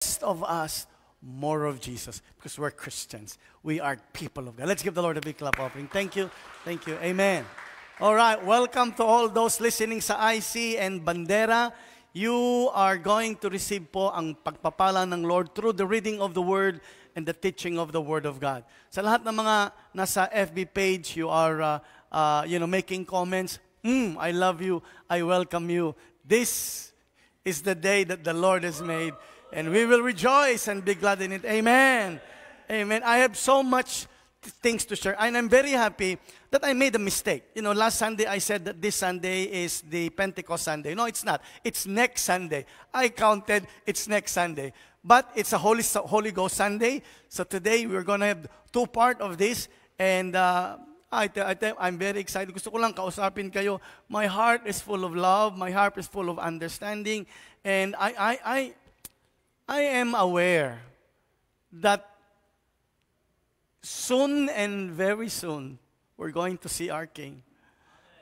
Rest of us, more of Jesus. Because we're Christians. We are people of God. Let's give the Lord a big clap offering. Thank you. Thank you. Amen. All right. Welcome to all those listening sa IC and Bandera. You are going to receive po ang pagpapala ng Lord through the reading of the Word and the teaching of the Word of God. Sa lahat ng mga nasa FB page, you are making comments. I love you. I welcome you. This is the day that the Lord has made, and we will rejoice and be glad in it. Amen. Amen. I have so much things to share, and I'm very happy that I made a mistake. Last Sunday I said that this Sunday is the Pentecost Sunday. No, it's not. It's next Sunday. I counted, it's next Sunday. But it's a Holy Ghost Sunday. So today we're going to have two parts of this, and I'm very excited. Gusto ko lang kausapin kayo. My heart is full of love. My heart is full of understanding. And I am aware that soon and very soon, we're going to see our King.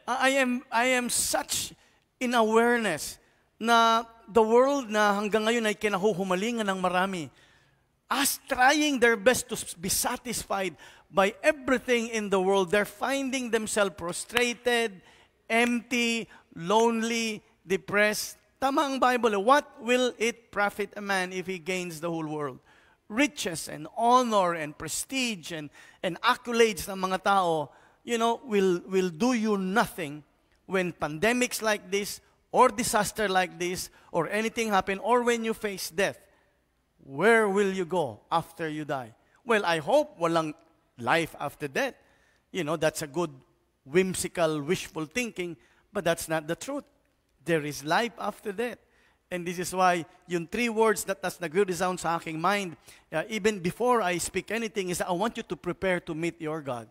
I am such in awareness na the world na hanggang ngayon ay kinahuhumalingan ng marami, as trying their best to be satisfied by everything in the world, they're finding themselves prostrated, empty, lonely, depressed. Tama ang Bible. What will it profit a man if he gains the whole world? Riches and honor and prestige and accolades ng mga tao, will do you nothing when pandemics like this or disaster like this or anything happen or when you face death. Where will you go after you die? Well, I hope walang life after death. That's a good, whimsical, wishful thinking, but that's not the truth. There is life after death. And this is why yung three words that has nag-resound sa aking mind, even before I speak anything, is that I want you to prepare to meet your God.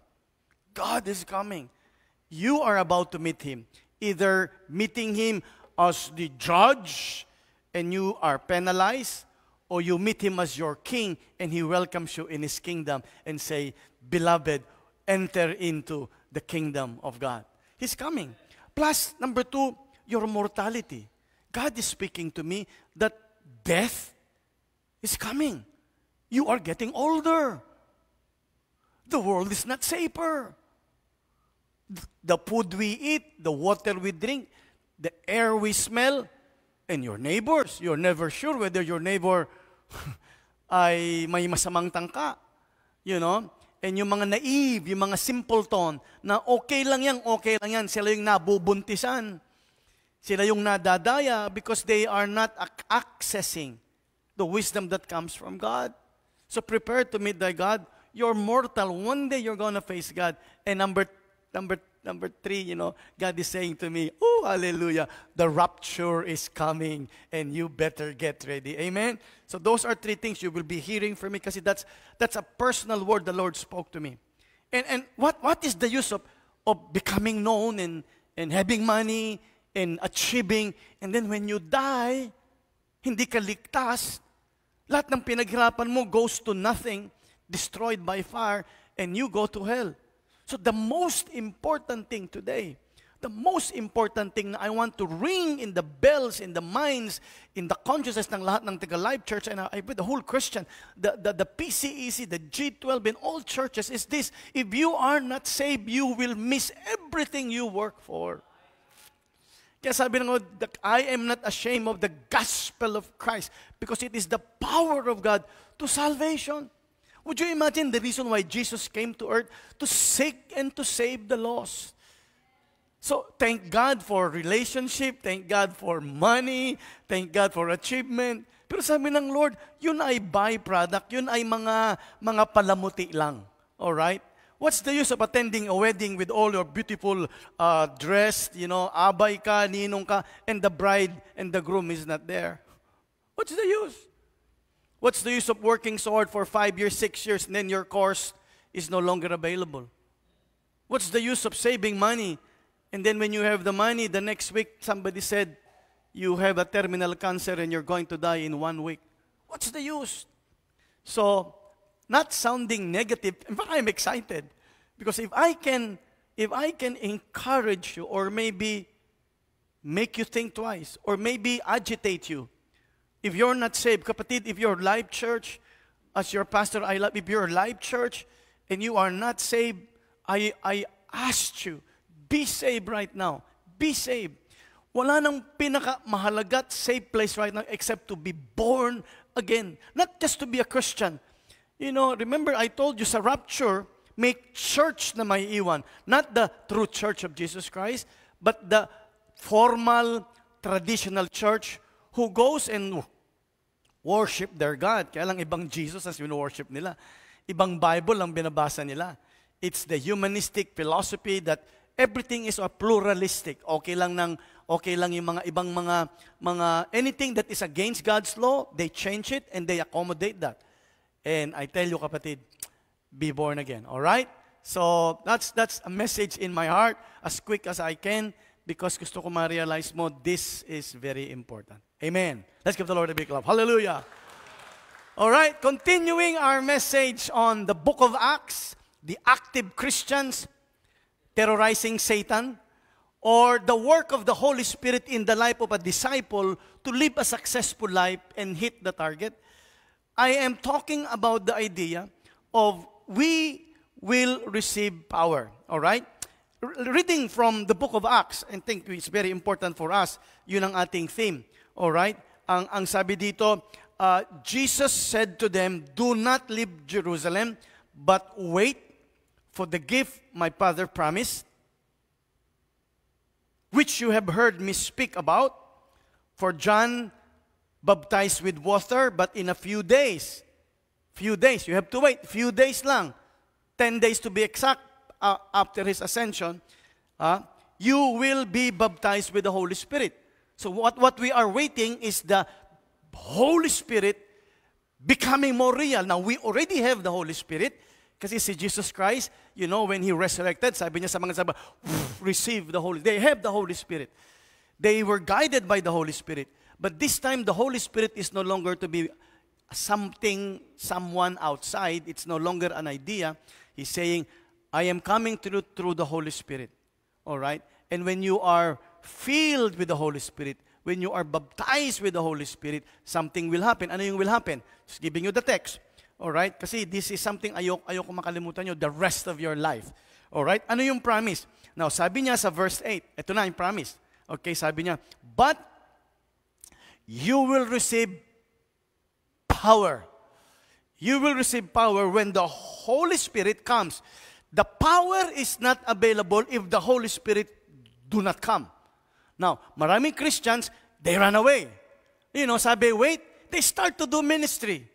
God is coming. You are about to meet Him. Either meeting Him as the judge and you are penalized, or you meet Him as your King and He welcomes you in His kingdom and say, "Beloved, enter into the kingdom of God." He's coming. Plus, number two, your mortality. God is speaking to me that death is coming. You are getting older. The world is not safer. The food we eat, the water we drink, the air we smell, and your neighbors. You're never sure whether your neighbor ay may masamang tangka. And yung mga naive, yung mga simpleton, na okay lang yan, sila yung nabubuntisan. Sila yung nadadaya because they are not accessing the wisdom that comes from God. So prepare to meet thy God. You're mortal. One day you're gonna face God. And number three, God is saying to me, "Oh, hallelujah, the rapture is coming and you better get ready." Amen? So those are three things you will be hearing from me kasi that's a personal word the Lord spoke to me. And what is the use of becoming known and having money and achieving, and then when you die, hindi ka ligtas, lahat ng pinaghirapan mo goes to nothing, destroyed by fire, and you go to hell. So the most important thing today, the most important thing na I want to ring in the bells, in the minds, in the consciousness ng lahat ng Taga Life Church, and I with the whole Christian, the PCEC, the G12, and all churches is this: if you are not saved, you will miss everything you work for. Kaya sabi ng Lord, I am not ashamed of the gospel of Christ because it is the power of God to salvation. Would you imagine the reason why Jesus came to earth? To seek and to save the lost. So, thank God for relationship, thank God for money, thank God for achievement. Pero sabi ng Lord, yun ay byproduct, yun ay mga palamuti lang. Alright? What's the use of attending a wedding with all your beautiful dressed, abay ka, ninong ka, and the bride and the groom is not there? What's the use? What's the use of working so hard for 5 years, 6 years, and then your course is no longer available? What's the use of saving money? And then when you have the money, the next week, somebody said, you have a terminal cancer and you're going to die in 1 week. What's the use? So, not sounding negative, in fact, I'm excited. Because if I can encourage you or maybe make you think twice or maybe agitate you, if you're not saved, kapatid, if you're live church, as your pastor, if you're live church and you are not saved, I ask you, be saved right now. Be saved. Wala nang pinakamahalaga at safe place right now except to be born again. Not just to be a Christian. You know, remember I told you sa rapture, make church na may iwan. Not the true church of Jesus Christ, but the formal, traditional church who goes and worship their God. Kaya lang ibang Jesus ang worship nila. Ibang Bible ang binabasa nila. It's the humanistic philosophy that everything is a pluralistic. Okay lang yung mga ibang mga anything that is against God's law, they change it and they accommodate that. And I tell you, kapatid, be born again. All right? So that's a message in my heart as quick as I can because gusto ko ma-realize mo this is very important. Amen. Let's give the Lord a big clap. Hallelujah. All right, continuing our message on the book of Acts, the active Christians terrorizing Satan, or the work of the Holy Spirit in the life of a disciple to live a successful life and hit the target. I am talking about the idea of we will receive power. All right? Reading from the book of Acts, I think it's very important for us. Yun ang ating theme. All right? Ang sabi dito, Jesus said to them, "Do not leave Jerusalem, but wait for the gift my Father promised, which you have heard me speak about. For John baptized with water, but in a few days, you have to wait, few days lang, 10 days to be exact, after his ascension, you will be baptized with the Holy Spirit." So what we are waiting is the Holy Spirit becoming more real. Now, we already have the Holy Spirit. Kasi si Jesus Christ, you know, when He resurrected, sabi niya sa mga sabi, receive the Holy. They have the Holy Spirit. They were guided by the Holy Spirit. But this time, the Holy Spirit is no longer to be someone outside. It's no longer an idea. He's saying, I am coming through the Holy Spirit. All right? And when you are filled with the Holy Spirit, when you are baptized with the Holy Spirit, something will happen. Ano yung will happen? Just giving you the text. Alright? Kasi this is something ayoko makalimutan nyo the rest of your life. Alright? Ano yung promise? Now, sabi niya sa verse 8, ito na yung promise. Okay, sabi niya, but you will receive power. You will receive power when the Holy Spirit comes. The power is not available if the Holy Spirit do not come. Now, maraming Christians, they run away. You know, sabi, wait, they start to do ministry.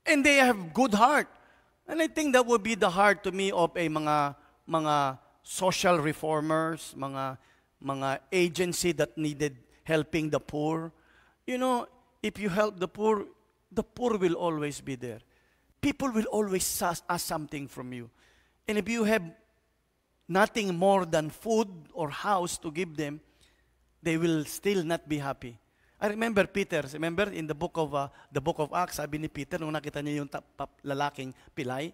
And they have good heart. And I think that would be the heart to me of a mga social reformers, mga agency that needed helping the poor. You know, if you help the poor will always be there. People will always ask something from you. And if you have nothing more than food or house to give them, they will still not be happy. I remember Peter. Remember in the book of Acts, sabi ni Peter, nung nakita niya yung lalaking pilay,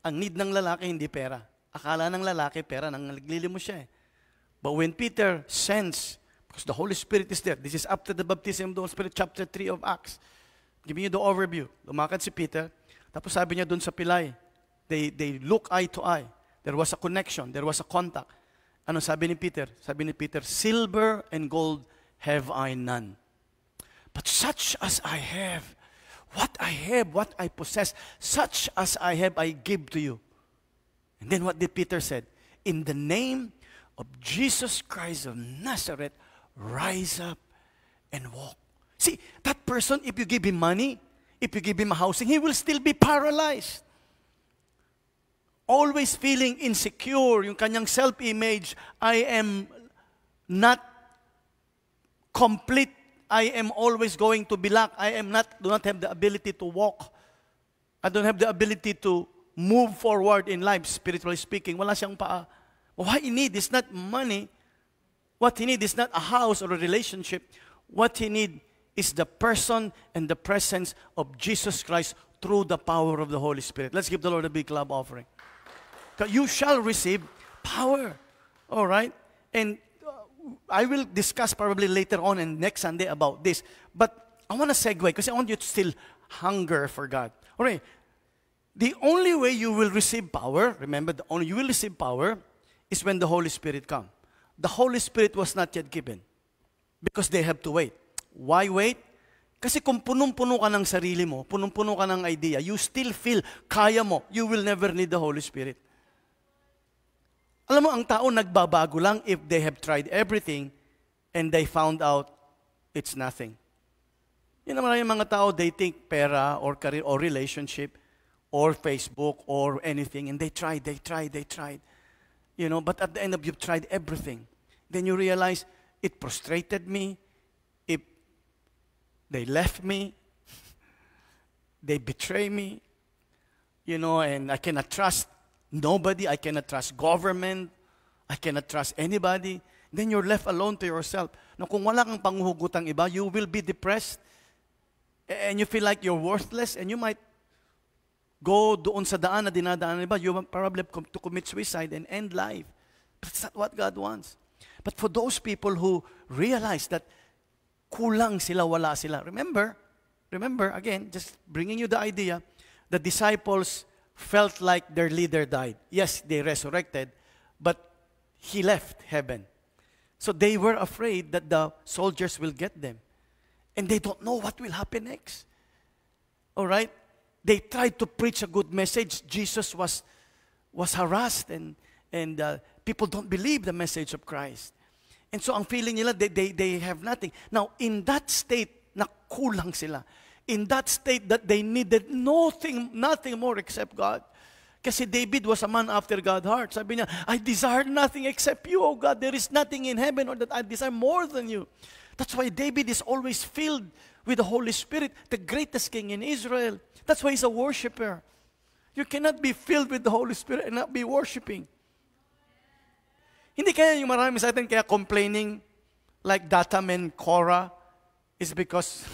ang need ng lalaki hindi pera. Akala ng lalaki pera, nang naglilimo siya eh. But when Peter sensed, because the Holy Spirit is there, this is after the baptism of the Holy Spirit, chapter 3 of Acts. Giving you the overview. Lumakad si Peter, tapos sabi niya dun sa pilay, they look eye to eye. There was a connection, there was a contact. Ano sabi ni Peter? Sabi ni Peter, silver and gold have I none. But such as I have, what I possess, such as I have, I give to you. And then what did Peter said? In the name of Jesus Christ of Nazareth, rise up and walk. See, that person, if you give him money, if you give him a housing, he will still be paralyzed. Always feeling insecure, yung kanyang self-image, I am not complete. I am always going to be lack. Do not have the ability to walk. I don't have the ability to move forward in life, spiritually speaking. Wala siyang paa. What he need is not money. What he need is not a house or a relationship. What he need is the person and the presence of Jesus Christ through the power of the Holy Spirit. Let's give the Lord a big clap offering. You shall receive power. All right? And I will discuss probably later on and next Sunday about this. But I want to segue because I want you to still hunger for God. All right. The only way you will receive power, remember, the only you will receive power is when the Holy Spirit comes. The Holy Spirit was not yet given because they have to wait. Why wait? Kasi kung punong-puno ka ng sarili mo, punong-puno ka ng idea, you still feel kaya mo, you will never need the Holy Spirit. Alam mo, ang tao nagbabago lang if they have tried everything and they found out it's nothing. Yun naman yung mga tao, they think pera or career or relationship or Facebook or anything, and they tried. You know, but at the end of you've tried everything. Then you realize, it frustrated me, they left me, they betray me, you know, and I cannot trust nobody, I cannot trust government, I cannot trust anybody. Then you're left alone to yourself. Now, kung wala kang panghuhugutang iba, you will be depressed, and you feel like you're worthless, and you might go doon sa daan na dinadaan ng iba. You will probably to commit suicide and end life. But that's not what God wants. But for those people who realize that kulang sila, wala sila. Remember, again, just bringing you the idea, the disciples felt like their leader died. Yes, they resurrected, but he left heaven. So they were afraid that the soldiers will get them. And they don't know what will happen next. All right? They tried to preach a good message. Jesus was harassed and people don't believe the message of Christ. And so ang feeling nila, they have nothing. Now, in that state, na kulang sila. In that state that they needed nothing more except God. Kasi David was a man after God's heart. Sabi niya, I desire nothing except you, O God. There is nothing in heaven or that I desire more than you. That's why David is always filled with the Holy Spirit, the greatest king in Israel. That's why he's a worshiper. You cannot be filled with the Holy Spirit and not be worshiping. Hindi kaya yung marami sa atin kaya complaining like Dathan and Korah is because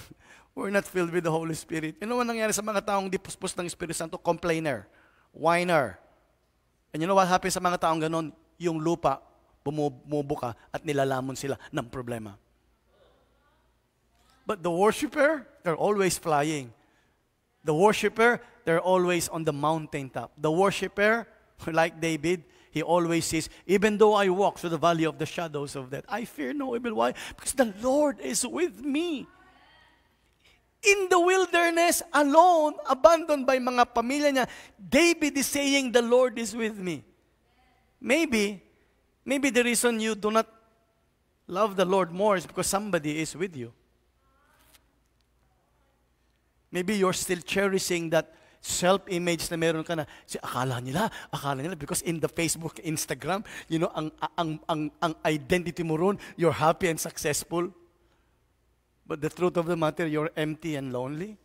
we're not filled with the Holy Spirit. You know what nangyari sa mga taong di puspos ng Espiritu Santo? Complainer, whiner. And you know what happens sa mga taong ganon? Yung lupa, bumubuka at nilalamon sila ng problema. But the worshiper, they're always flying. The worshiper, they're always on the mountaintop. The worshiper, like David, he always says, even though I walk through the valley of the shadows of death, I fear no evil. Why? Because the Lord is with me. In the wilderness, alone, abandoned by mga pamilya niya, David is saying, the Lord is with me. Maybe the reason you do not love the Lord more is because somebody is with you. Maybe you're still cherishing that self-image na meron ka na. Akala nila, because in the Facebook, Instagram, you know, ang identity mo ron, you're happy and successful. But the truth of the matter, you're empty and lonely.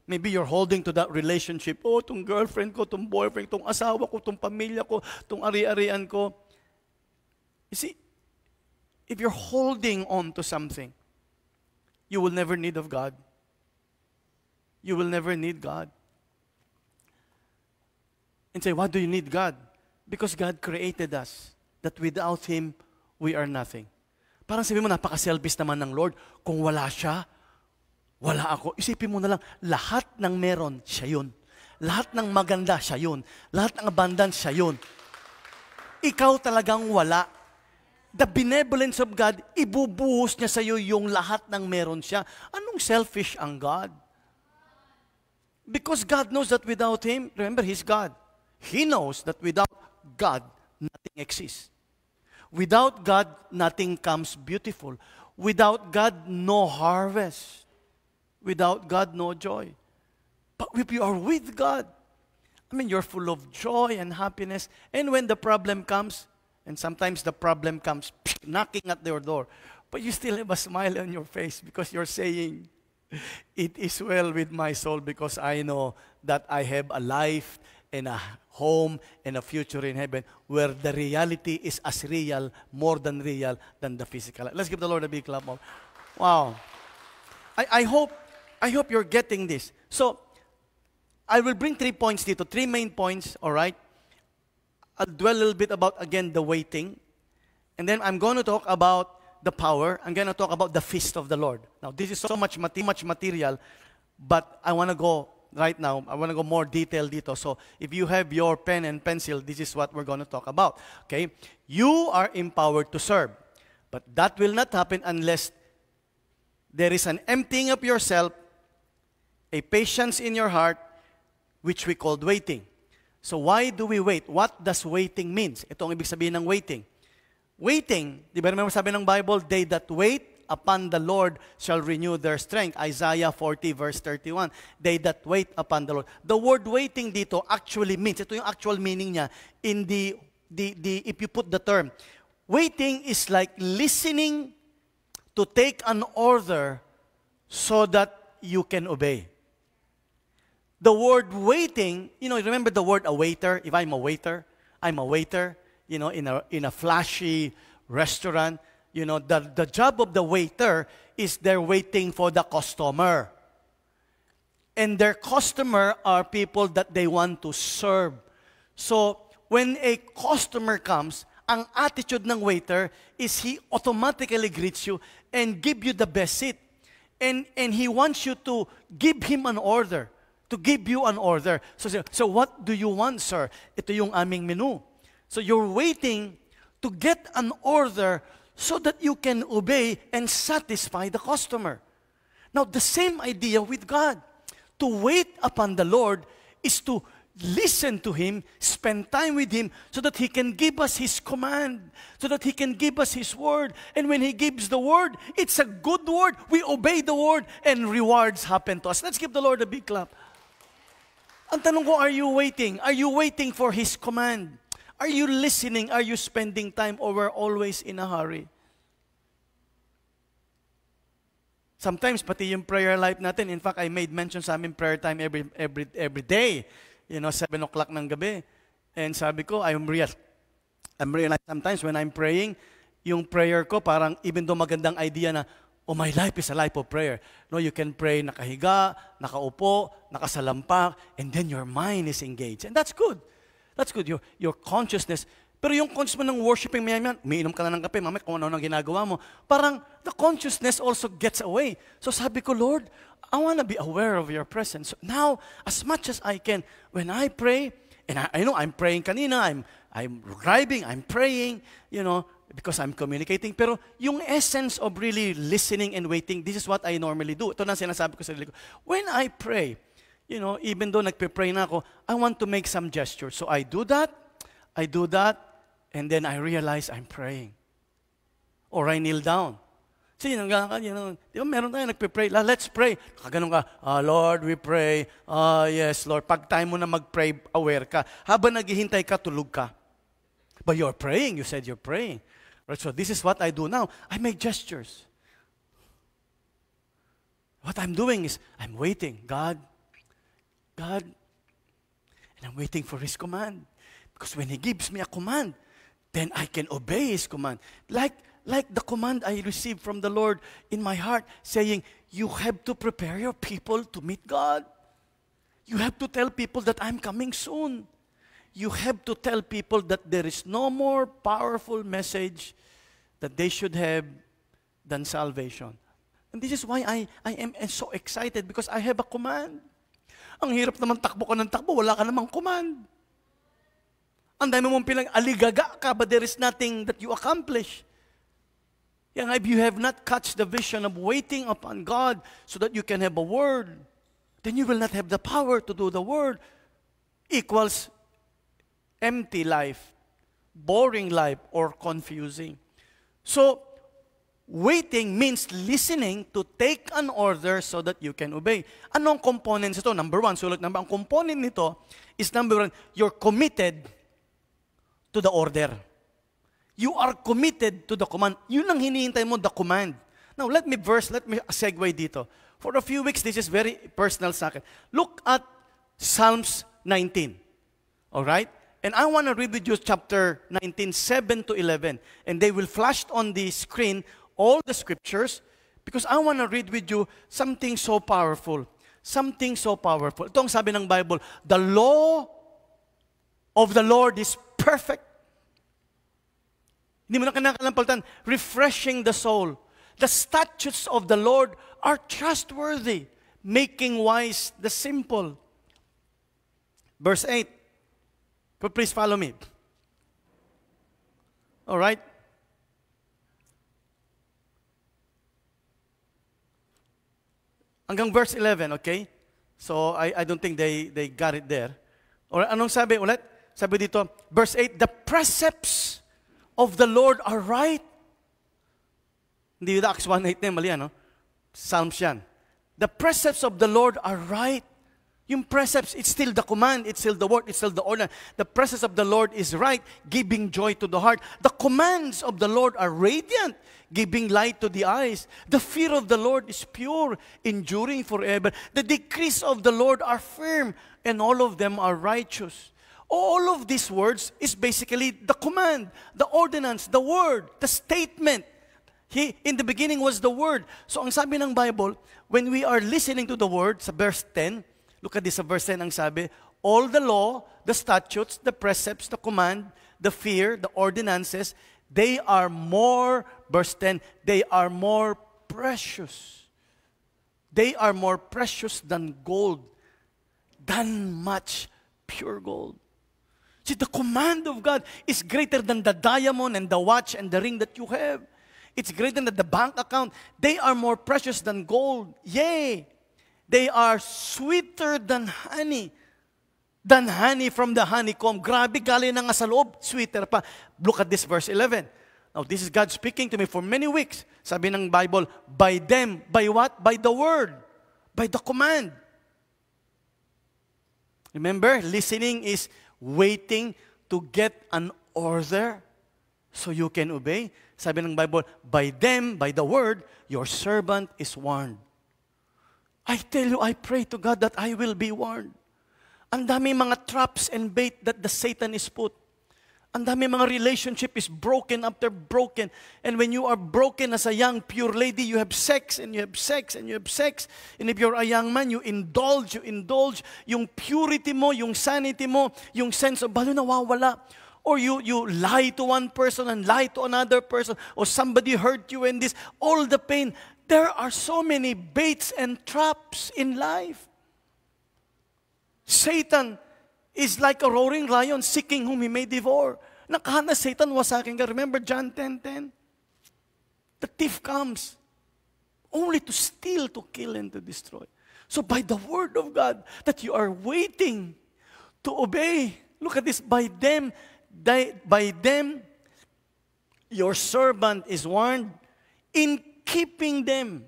Maybe you're holding to that relationship. Oh, tong girlfriend ko, tong boyfriend, tong asawa ko, tong pamilya ko, tong ari-arian ko. You see, if you're holding on to something, you will never need of God. You will never need God. And say, why do you need God? Because God created us. That without Him, we are nothing. Parang sabi mo, napaka-selfish naman ng Lord. Kung wala siya, wala ako. Isipin mo na lang, lahat ng meron, siya yun. Lahat ng maganda, siya yun. Lahat ng abundance, siya yun. Ikaw talagang wala. The benevolence of God, ibubuhos niya sa iyo yung lahat ng meron siya. Anong selfish ang God? Because God knows that without Him, remember, He's God. He knows that without God, nothing exists. Without God, nothing comes beautiful. Without God, no harvest. Without God, no joy. But if you are with God, I mean, you're full of joy and happiness. And when the problem comes, and sometimes the problem comes knocking at your door, but you still have a smile on your face because you're saying, it is well with my soul because I know that I have a life and a home and a future in heaven where the reality is as real, more than real, than the physical. Let's give the Lord a big clap. Wow. I hope you're getting this. So, I will bring 3 points dito, 3 main points, all right? I'll dwell a little bit about, again, the waiting. And then I'm going to talk about the power. I'm going to talk about the feast of the Lord. Now, this is so much material, but I want to go right now. I want to go more detail dito. So, if you have your pen and pencil, this is what we're going to talk about. Okay? You are empowered to serve. But that will not happen unless there is an emptying of yourself, a patience in your heart, which we called waiting. So why do we wait? What does waiting means? Ito ang ibig sabihin ng waiting. Waiting, di ba remember sabi ng Bible, they that wait upon the Lord shall renew their strength. Isaiah 40 verse 31. They that wait upon the Lord. The word waiting dito actually means, ito yung actual meaning niya, in the if you put the term, waiting is like listening to take an order so that you can obey. The word waiting, remember the word a waiter? If I'm a waiter, in a flashy restaurant. The job of the waiter is they're waiting for the customer. And their customer are people that they want to serve. So, when a customer comes, ang attitude ng waiter is he automatically greets you and give you the best seat. And he wants you to give him an order. To give you an order. So what do you want, sir? Ito yung aming menu. So you're waiting to get an order so that you can obey and satisfy the customer. Now, the same idea with God. To wait upon the Lord is to listen to Him, spend time with Him, so that He can give us His command, so that He can give us His word. And when He gives the word, it's a good word. We obey the word, and rewards happen to us. Let's give the Lord a big clap. Ang tanong ko, are you waiting? Are you waiting for His command? Are you listening? Are you spending time, or we're always in a hurry? Sometimes, pati yung prayer life natin, in fact, I made mention sa amin prayer time every day. 7 o'clock ng gabi. And sabi ko, I'm realized sometimes when I'm praying, yung prayer ko parang even though magandang idea na, oh, my life is a life of prayer. No, you can pray nakahiga, nakaupo, nakasalampak, and then your mind is engaged. And that's good. That's good. Your consciousness. Pero yung consciousness mo ng worshiping, umiinom ka na ng kape, mamaya kung ano nang ginagawa mo, parang the consciousness also gets away. So sabi ko, Lord, I want to be aware of your presence. So now, as much as I can, when I pray, and I know I'm praying kanina, I'm driving, I'm praying, because I'm communicating. Pero yung essence of really listening and waiting, this is what I normally do. Ito na sinasabi ko sa sarili ko. When I pray, even though nagpe-pray na ako, I want to make some gestures. So I do that, and then I realize I'm praying. Or I kneel down. Di ba meron tayo nagpe-pray, let's pray. Kaganon ka, Lord, we pray. Yes, Lord. Pag time mo na mag-pray, aware ka. Habang naghihintay ka, tulog ka. But you're praying. You said you're praying. Right, so this is what I do now. I make gestures. What I'm doing is, I'm waiting. God, and I'm waiting for His command. Because when He gives me a command, then I can obey His command. Like the command I received from the Lord in my heart, saying, you have to prepare your people to meet God. You have to tell people that I'm coming soon. You have to tell people that there is no more powerful message that they should have than salvation. And this is why I am so excited, because I have a command. Ang hirap naman takbo ka ng takbo, wala ka namang command. Ang dami mong pinag-aligaga ka, but there is nothing that you accomplish. If you have not catch the vision of waiting upon God so that you can have a word, then you will not have the power to do the word. Equals empty life, boring life, or confusing. So, waiting means listening to take an order so that you can obey. Anong components ito? Number one, ang component nito is number one, you're committed to the order. You are committed to the command. Yun ang hinihintay mo, the command. Now, let me segue dito. For a few weeks, this is very personal sa akin. Look at Psalms 19. All right? And I want to read with you chapter 19, 7 to 11. And they will flash on the screen all the scriptures because I want to read with you something so powerful. Something so powerful. Ito ang sabi ng Bible, the law of the Lord is perfect. Hindi mo na kinakalampaltan. Refreshing the soul. The statutes of the Lord are trustworthy, making wise the simple. Verse 8. Please follow me. All right? Hanggang verse 11, okay? So, I don't think they got it there. Or anong sabi ulit? Sabi dito, verse 8, the precepts of the Lord are right. Hindi yun Acts 1:8 na mali ano? Psalms yan. The precepts of the Lord are right. Yung precepts, it's still the command, it's still the word, it's still the order. The precepts of the Lord is right, giving joy to the heart. The commands of the Lord are radiant, giving light to the eyes. The fear of the Lord is pure, enduring forever. The decrees of the Lord are firm, and all of them are righteous. All of these words is basically the command, the ordinance, the word, the statement. In the beginning was the word. So ang sabi ng Bible, when we are listening to the word, sa verse 10, look at this, sa verse 10 ang sabi, all the law, the statutes, the precepts, the command, the fear, the ordinances, they are more, verse 10, they are more precious. They are more precious than gold, than much pure gold. See, the command of God is greater than the diamond and the watch and the ring that you have. It's greater than the bank account. They are more precious than gold. Yea, they are sweeter than honey. Than honey from the honeycomb. Grabe, galing na nga sa loob. Sweeter pa. Look at this verse 11. Now, this is God speaking to me for many weeks. Sabi ng Bible, by them. By what? By the word. By the command. Remember, listening is waiting to get an order so you can obey. Sabi ng Bible, by them, by the word, your servant is warned. I tell you, I pray to God that I will be warned. Ang dami mga traps and bait that the Satan is put. Ang dami mga relationship is broken after broken. And when you are broken as a young pure lady, you have sex and you have sex and you have sex. And if you're a young man, you indulge. Yung purity mo, yung sanity mo, yung sense of value nawawala. Or you lie to one person and lie to another person. Or somebody hurt you in this. All the pain. There are so many baits and traps in life. Satan is like a roaring lion seeking whom he may devour. Nakahanap Satan wasakin ka. Remember John 10:10? The thief comes only to steal, to kill, and to destroy. So by the word of God that you are waiting to obey, look at this, by them, your servant is warned in keeping them.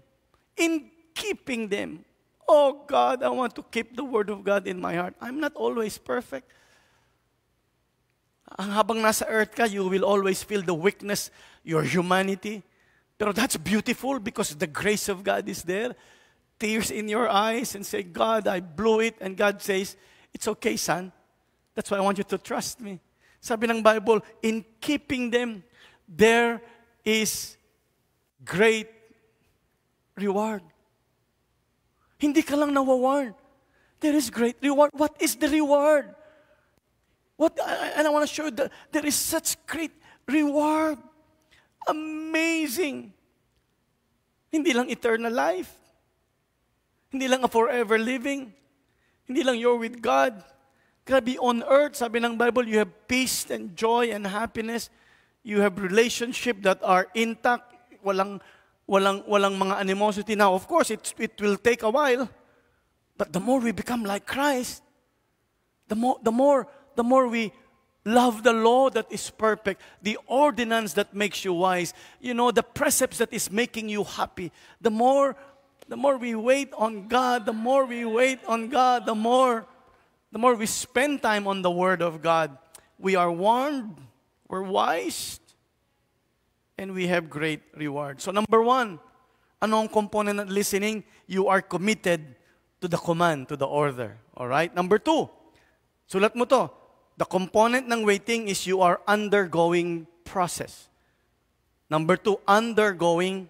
In keeping them. Oh God, I want to keep the word of God in my heart. I'm not always perfect. Ang habang nasa earth ka, you will always feel the weakness, your humanity. Pero that's beautiful because the grace of God is there. Tears in your eyes and say, God, I blew it. And God says, it's okay, son. That's why I want you to trust me. Sabi ng Bible, in keeping them, there is great reward. Hindi ka lang nawawarn. There is great reward. What is the reward? And I want to show you that there is such great reward. Amazing. Hindi lang eternal life. Hindi lang a forever living. Hindi lang you're with God. Grabe, on earth, sabi ng Bible, you have peace and joy and happiness. You have relationship that are intact. Walang mga animosity. Now, of course, it will take a while. But the more we become like Christ, the more we love the law that is perfect, the ordinance that makes you wise, the precepts that is making you happy. The more we wait on God, the more we spend time on the Word of God, we are warned, we're wise, and we have great reward. So number 1, anong component of listening? You are committed to the command, to the order. Alright? Number 2, sulat mo to. The component ng waiting is you are undergoing process. Number 2, undergoing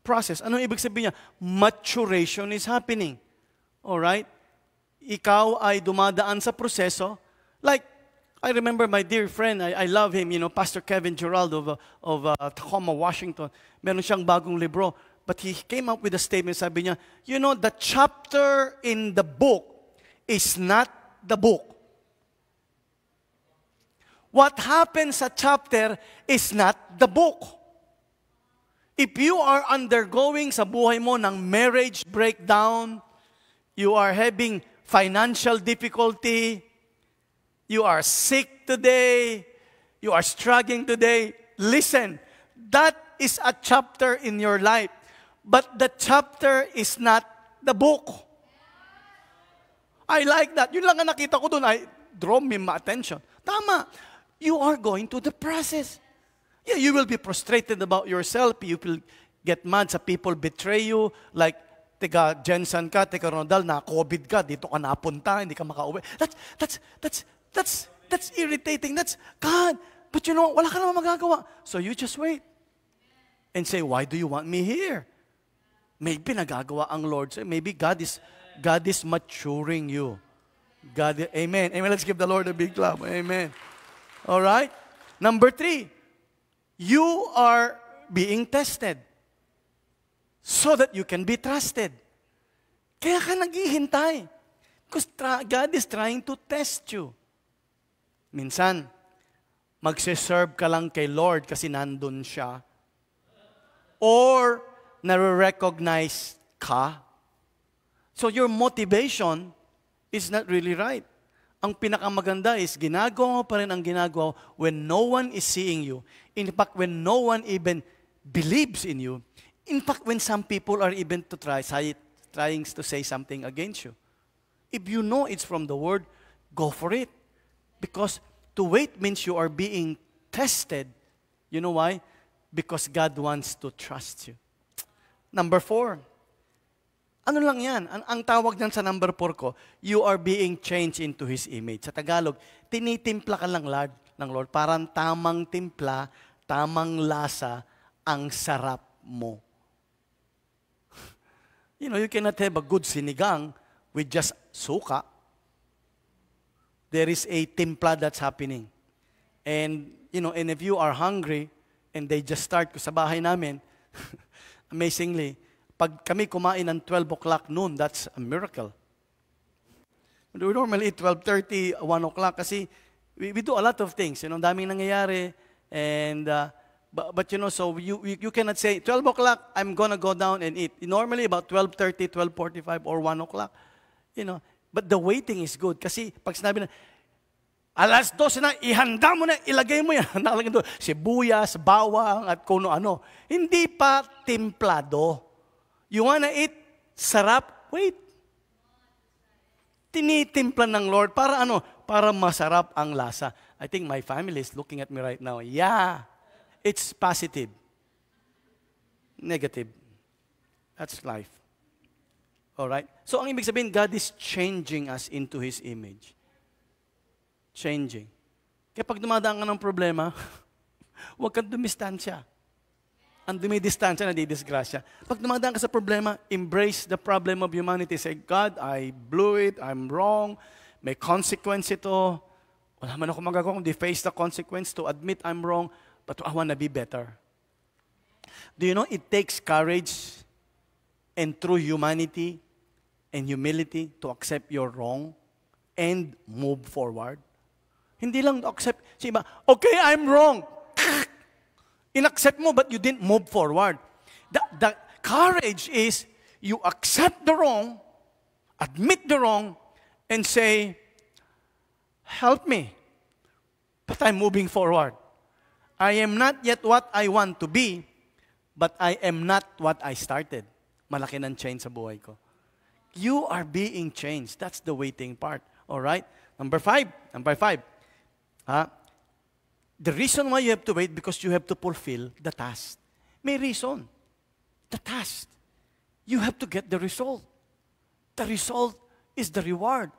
process. Anong ibig sabihin niya? Maturation is happening. Alright? Ikaw ay dumadaan sa proseso. Like, I remember my dear friend, I love him, Pastor Kevin Gerald of Tacoma, Washington. Meron siyang bagong libro. But he came up with a statement, sabi niya, the chapter in the book is not the book. What happens sa chapter is not the book. If you are undergoing sa buhay mo ng marriage breakdown, you are having financial difficulty, you are sick today, you are struggling today, listen, that is a chapter in your life. But the chapter is not the book. I like that. Yun lang ang nakita ko doon. I draw me my attention. Tama. You are going to the process. Yeah, you will be frustrated about yourself. You will get mad sa people betray you. Like, teka Jensen ka, teka Ronald, na COVID ka, dito ka napunta, hindi ka makauwi. That's irritating. That's, God, but wala ka naman magagawa. So you just wait. And say, why do you want me here? Maybe nagagawa ang Lord. Maybe God is maturing you. Amen. Amen. Let's give the Lord a big clap. Amen. All right. Number 3, you are being tested so that you can be trusted. Kaya ka naghihintay. Because God is trying to test you. Minsan, magsiserve ka lang kay Lord kasi nandun siya. Or, nare-recognize ka. So your motivation is not really right. Ang pinakamaganda is ginagawa mo pa rin ang ginagawa when no one is seeing you. In fact, when no one even believes in you. In fact, when some people are even trying to say something against you. If you know it's from the Word, go for it. Because to wait means you are being tested. You know why? Because God wants to trust you. Number 4. Ano lang yan? Ang tawag niyan sa number 4 ko, you are being changed into His image. Sa Tagalog, tinitimpla ka lang ng Lord. Parang tamang timpla, tamang lasa, ang sarap mo. You cannot have a good sinigang with just suka. There is a timpla that's happening. And if you are hungry, and they just start ko sa bahay namin, amazingly, pag kami kumain ng 12 o'clock noon, that's a miracle. We normally eat 12:30, 1 o'clock kasi we do a lot of things. Daming nangyayari. And, but so you cannot say, 12 o'clock, I'm gonna go down and eat. Normally about 12:30, 12:45, or 1 o'clock. But the waiting is good. Kasi pag sinabi na, alas 12 na, ihanda mo na, ilagay mo yan. Nakalagay doon, sibuyas, bawang, at kung ano. Hindi pa timplado. You wanna eat sarap? Wait. Tinitimpla ng Lord para ano? Para masarap ang lasa. I think my family is looking at me right now. Yeah. It's positive. Negative. That's life. Alright? So ang ibig sabihin, God is changing us into His image. Changing. Kaya pag dumadaan ka ng problema, huwag kang dumistansya. Ang dumidistansya, nadidisgrasya. Pag dumadaan ka sa problema, embrace the problem of humanity. Say, God, I blew it, I'm wrong, may consequence ito. Wala man ako magagawa kundi face the consequence to admit I'm wrong, but I want to be better. Do you know, it takes courage and true humanity and humility to accept your wrong and move forward. Hindi lang accept, si iba, okay, I'm wrong. In-accept mo, but you didn't move forward. The courage is, you accept the wrong, admit the wrong, and say, help me, but I'm moving forward. I am not yet what I want to be, but I am not what I started. Malaki ng change sa buhay ko. You are being changed. That's the waiting part. All right? Number 5. The reason why you have to wait, because you have to fulfill the task. May reason. The task. You have to get the result. The result is the reward.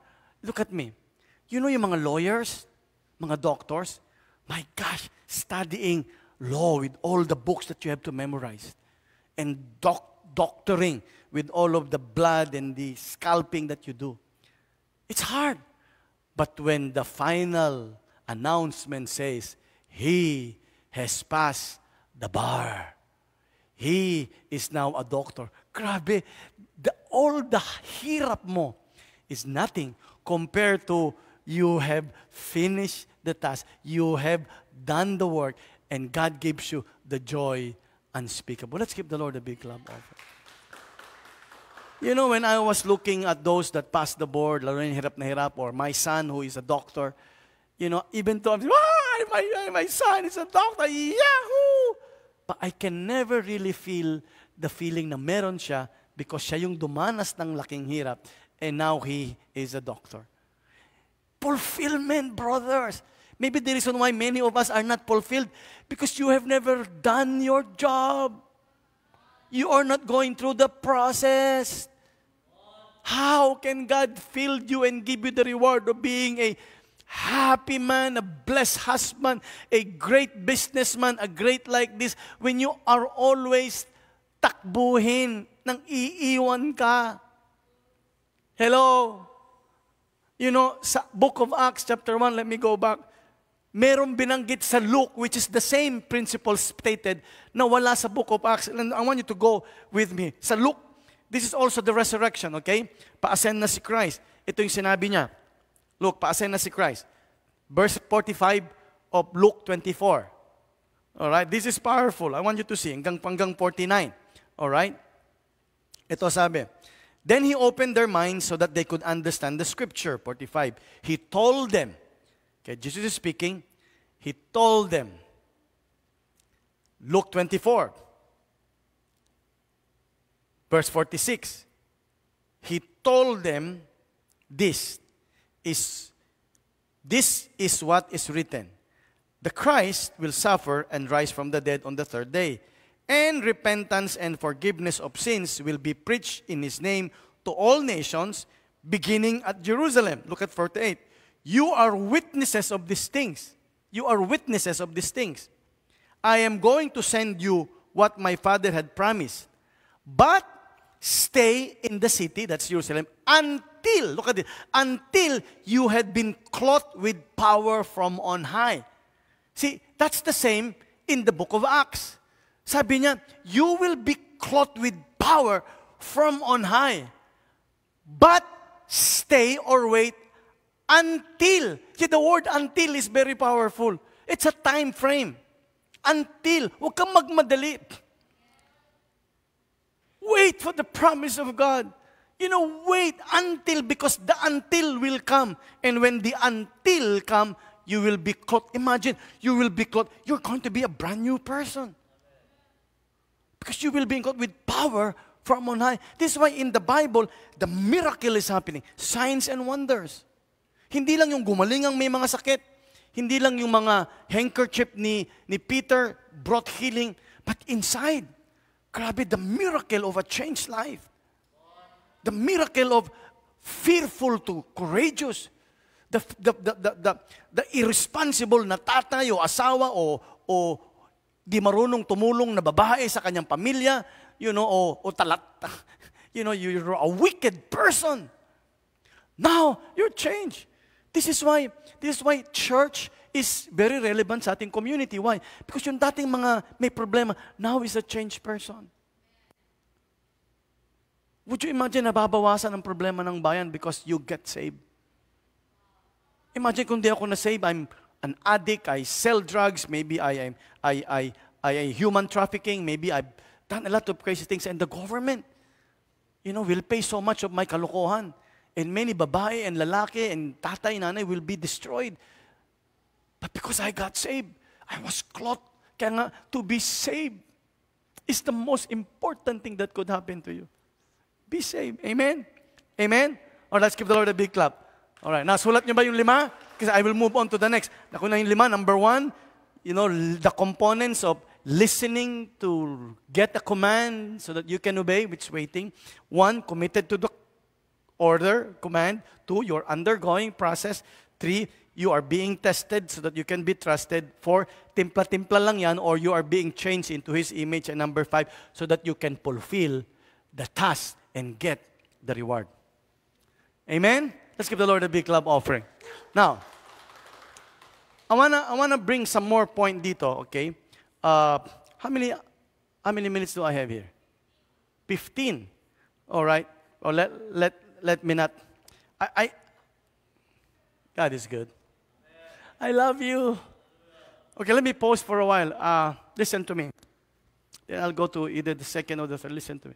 Look at me. You know yung mga lawyers, mga doctors, my gosh, studying law with all the books that you have to memorize. And doctoring with all of the blood and the scalping that you do. It's hard. But when the final announcement says, he has passed the bar. He is now a doctor. Grabe, all the hirap mo is nothing compared to you have finished the task. You have done the work, and God gives you the joy unspeakable. Let's give the Lord a big clap offering. You know, when I was looking at those that passed the board, lalo yung hirap na hirap, or my son who is a doctor, you know, even though I'm saying, my son is a doctor, yahoo! But I can never really feel the feeling na meron siya because siya yung dumanas ng laking hirap and now he is a doctor. Fulfillment, brothers. Maybe the reason why many of us are not fulfilled because you have never done your job. You are not going through the process. How can God fill you and give you the reward of being a happy man, a blessed husband, a great businessman, a great like this, when you are always takbuhin nang iiwan ka? Hello? You know, sa book of Acts chapter 1, let me go back. Merong binanggit sa Luke, which is the same principle stated, na wala sa book of Acts. And I want you to go with me. Sa Luke, this is also the resurrection, okay? Pa-ascend na si Christ. Ito yung sinabi niya. Look, pa-ascend na si Christ. Verse 45 of Luke 24. Alright, this is powerful. I want you to see. Hanggang 49. Alright? Ito sabi. Then he opened their minds so that they could understand the scripture. 45. He told them. Okay, Jesus is speaking. He told them. Luke 24. Verse 46. He told them this is what is written. The Christ will suffer and rise from the dead on the third day. And repentance and forgiveness of sins will be preached in His name to all nations, beginning at Jerusalem. Look at 48. You are witnesses of these things. You are witnesses of these things. I am going to send you what my Father had promised. But stay in the city, that's Jerusalem, until, look at it, until you had been clothed with power from on high. See, that's the same in the book of Acts. Sabi niya, you will be clothed with power from on high. But stay or wait until. See, the word until is very powerful. It's a time frame. Until. Huwag kang magmadali. Wait for the promise of God. You know, wait until, because the until will come. And when the until come, you will be clothed. Imagine, you will be clothed. You're going to be a brand new person. Because you will be clothed with power from on high. This is why in the Bible, the miracle is happening. Signs and wonders. Hindi lang yung gumaling ang may mga sakit. Hindi lang yung mga handkerchief ni Peter brought healing. But inside, grabe, the miracle of a changed life. The miracle of fearful to courageous. The irresponsible na tatay o asawa o di marunong tumulong na babae sa kanyang pamilya, you know, o talat, you know, you're a wicked person. Now, you're changed. This is why church is very relevant sa ating community. Why? Because yung dating mga may problema, now is a changed person. Would you imagine nababawasan ang problema ng bayan because you get saved? Imagine kung di ako na-save, I'm an addict, I sell drugs, maybe I human trafficking, maybe I've done a lot of crazy things, and the government, you know, will pay so much of my kalokohan. And many babae and lalaki and tatay, nanay will be destroyed. But because I got saved, I was clothed. Kaya nga, to be saved is the most important thing that could happen to you. Be saved. Amen? Amen? Or let's give the Lord a big clap. Alright, nasulat niyo ba yung 5? Because I will move on to the next. Naku na yung 5. Number 1, you know, the components of listening to get a command so that you can obey, which is waiting. 1, committed to the order, command. 2, you're undergoing process. 3, you are being tested so that you can be trusted. 4, timpla-timpla lang yan, or you are being changed into His image. And number 5, so that you can fulfill the task and get the reward. Amen? Let's give the Lord a big clap offering. Now, I wanna bring some more point dito, okay? How many minutes do I have here? 15. All right. Oh, let me not. God is good. I love you. Okay, let me pause for a while. Listen to me. Then I'll go to either the second or the third. Listen to me.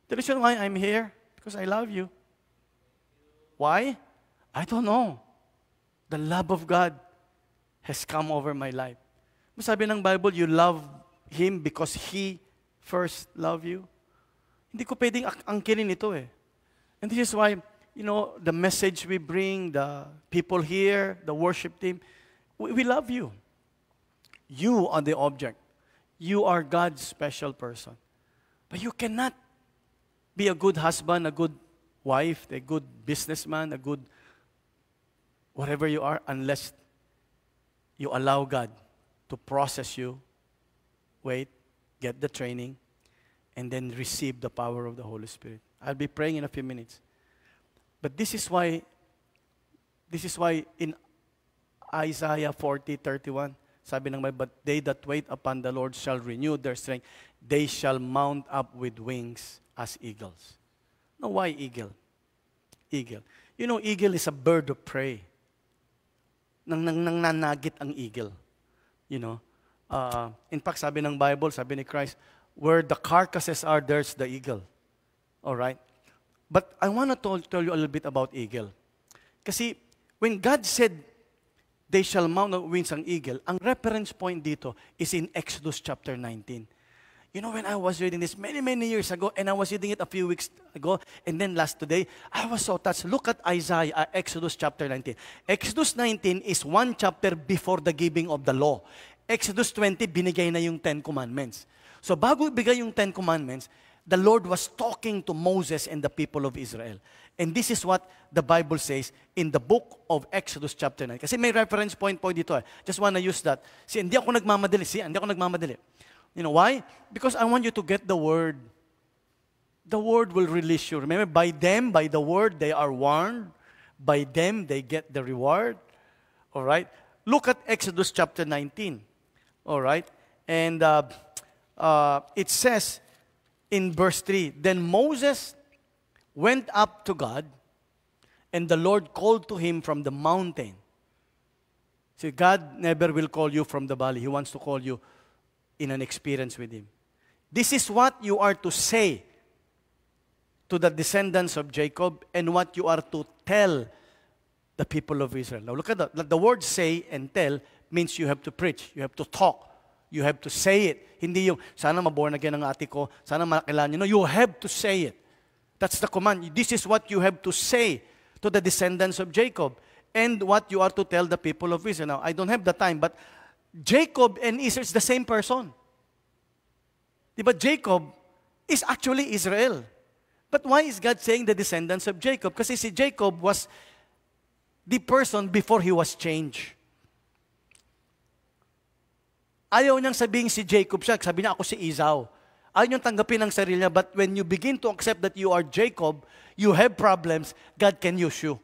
The reason why I'm here, because I love you. Why? I don't know. The love of God has come over my life. Sabi ng Bible, you love Him because He first loved you. Hindi ko pwedeng angkinin ito eh. And this is why, the message we bring, the people here, the worship team, we love you. You are the object. You are God's special person. But you cannot be a good husband, a good wife, a good businessman, a good whatever you are, unless you allow God to process you, wait, get the training, and then receive the power of the Holy Spirit. I'll be praying in a few minutes. But this is why in Isaiah 40:31, sabi ng Bible, but they that wait upon the Lord shall renew their strength. They shall mount up with wings as eagles. Now, why eagle? Eagle. Eagle is a bird of prey. Nananagit ang eagle. In fact, sabi ng Bible, sabi ni Christ, where the carcasses are, there's the eagle. All right? But I want to tell you a little bit about eagle. Kasi when God said, they shall mount up wings ang eagle, ang reference point dito is in Exodus chapter 19. When I was reading this many, many years ago, and I was reading it a few weeks ago, and then last today, I was so touched. Look at Exodus chapter 19. Exodus 19 is one chapter before the giving of the law. Exodus 20, binigay na yung 10 Commandments. So bago ibigay yung 10 Commandments, the Lord was talking to Moses and the people of Israel. And this is what the Bible says in the book of Exodus chapter 9. Kasi may reference point po dito. Just wanna use that. Hindi ako nagmamadali. You know why? Because I want you to get the word. The word will release you. Remember, by the word, they are warned. By them, they get the reward. All right? Look at Exodus chapter 19. All right? And it says in verse 3, then Moses went up to God, and the Lord called to him from the mountain. See, God never will call you from the valley. He wants to call you in an experience with Him. This is what you are to say to the descendants of Jacob and what you are to tell the people of Israel. Now look at that. The word say and tell means you have to preach. You have to talk. You have to say it. Hindi yung, sana maborn again ang ate ko, sana makilala niyo. No, you have to say it. That's the command. This is what you have to say to the descendants of Jacob and what you are to tell the people of Israel. Now, I don't have the time, but Jacob and Israel is the same person. But Jacob is actually Israel. But why is God saying the descendants of Jacob? Kasi si Jacob was the person before he was changed. Ayaw niyang sabihin si Jacob siya. Sabi niya, ako si Esau. Ayaw niyang tanggapin ang sarili niya. But when you begin to accept that you are Jacob, you have problems, God can use you.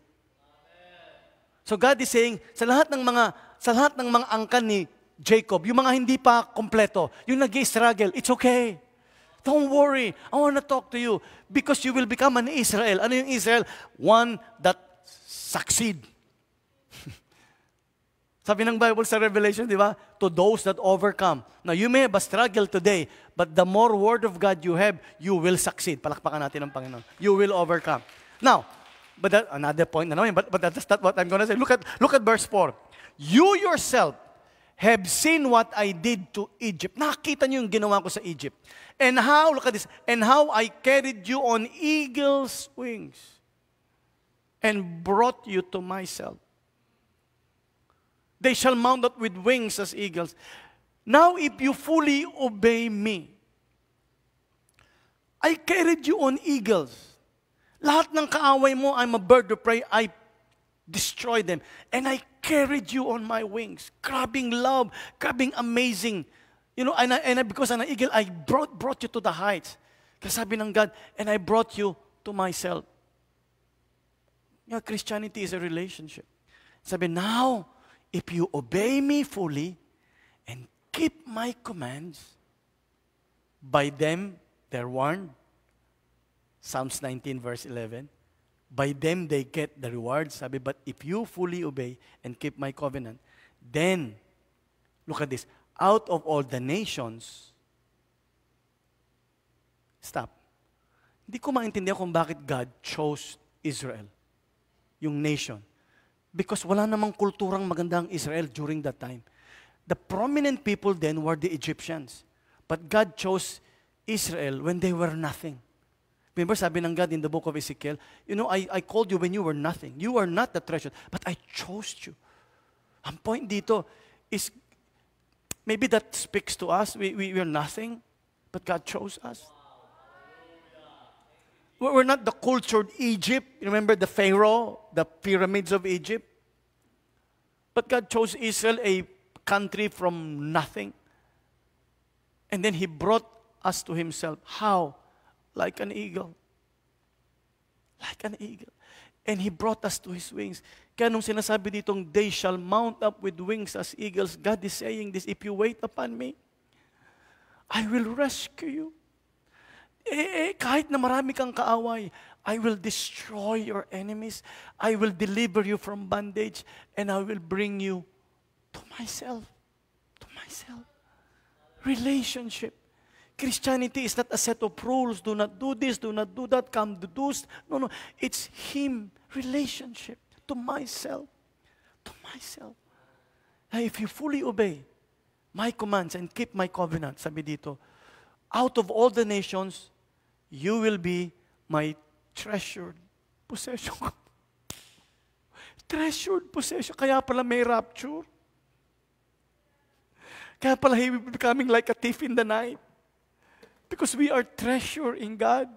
So God is saying, sa lahat ng mga angkan ni Jacob, yung mga hindi pa kompleto, yung nag-i-struggle, it's okay. Don't worry. I want to talk to you because you will become an Israel. Ano yung Israel? One that succeed. Sabi ng Bible sa Revelation, di ba? To those that overcome. Now, you may have a struggle today, but the more Word of God you have, you will succeed. Palakpakan natin ang Panginoon. You will overcome. Now, but another point na naman, but that's not what I'm going to say. Look at verse 4. You yourself have seen what I did to Egypt. Nakita niyo yung ginawa ko sa Egypt. And how, look at this, and how I carried you on eagle's wings and brought you to myself. They shall mount up with wings as eagles. Now, if you fully obey me, I carried you on eagles. Lahat ng kaaway mo, I'm a bird of prey, I destroyed them. And I carried you on my wings. Grabbing love, grabbing amazing. You know, and because I'm an eagle, I brought you to the heights. Kasi sabi ng God, and I brought you to myself. You know, Christianity is a relationship. Sabi, now, if you obey me fully and keep my commands, by them they're warned. Psalms 19 verse 11. By them they get the reward. Sabi, but if you fully obey and keep my covenant, then, look at this, out of all the nations, stop. Hindi ko maintindihan kung bakit God chose Israel, yung nation. Because wala namang kulturang magandang Israel during that time. The prominent people then were the Egyptians. But God chose Israel when they were nothing. Remember, sabi ng God in the book of Ezekiel, I called you when you were nothing. You are not the treasure, but I chose you. Ang point dito is, maybe that speaks to us. We are nothing, but God chose us. We're not the cultured Egypt. Remember the Pharaoh, the pyramids of Egypt? But God chose Israel, a country from nothing. And then He brought us to Himself. How? Like an eagle. Like an eagle. And He brought us to His wings. Kaya nung sinasabi ditong, they shall mount up with wings as eagles, God is saying this, if you wait upon me, I will rescue you. Kahit na marami kang kaaway, I will destroy your enemies. I will deliver you from bondage, and I will bring you to myself. To myself. Relationship. Christianity is not a set of rules. Do not do this, do not do that, come to this. No. It's Him. Relationship. To myself. To myself. Now, if you fully obey my commands and keep my covenant, sabi dito, out of all the nations, you will be my treasured possession. Treasured possession. Kaya pala may rapture. Kaya pala He will be becoming like a thief in the night. Because we are treasure in God.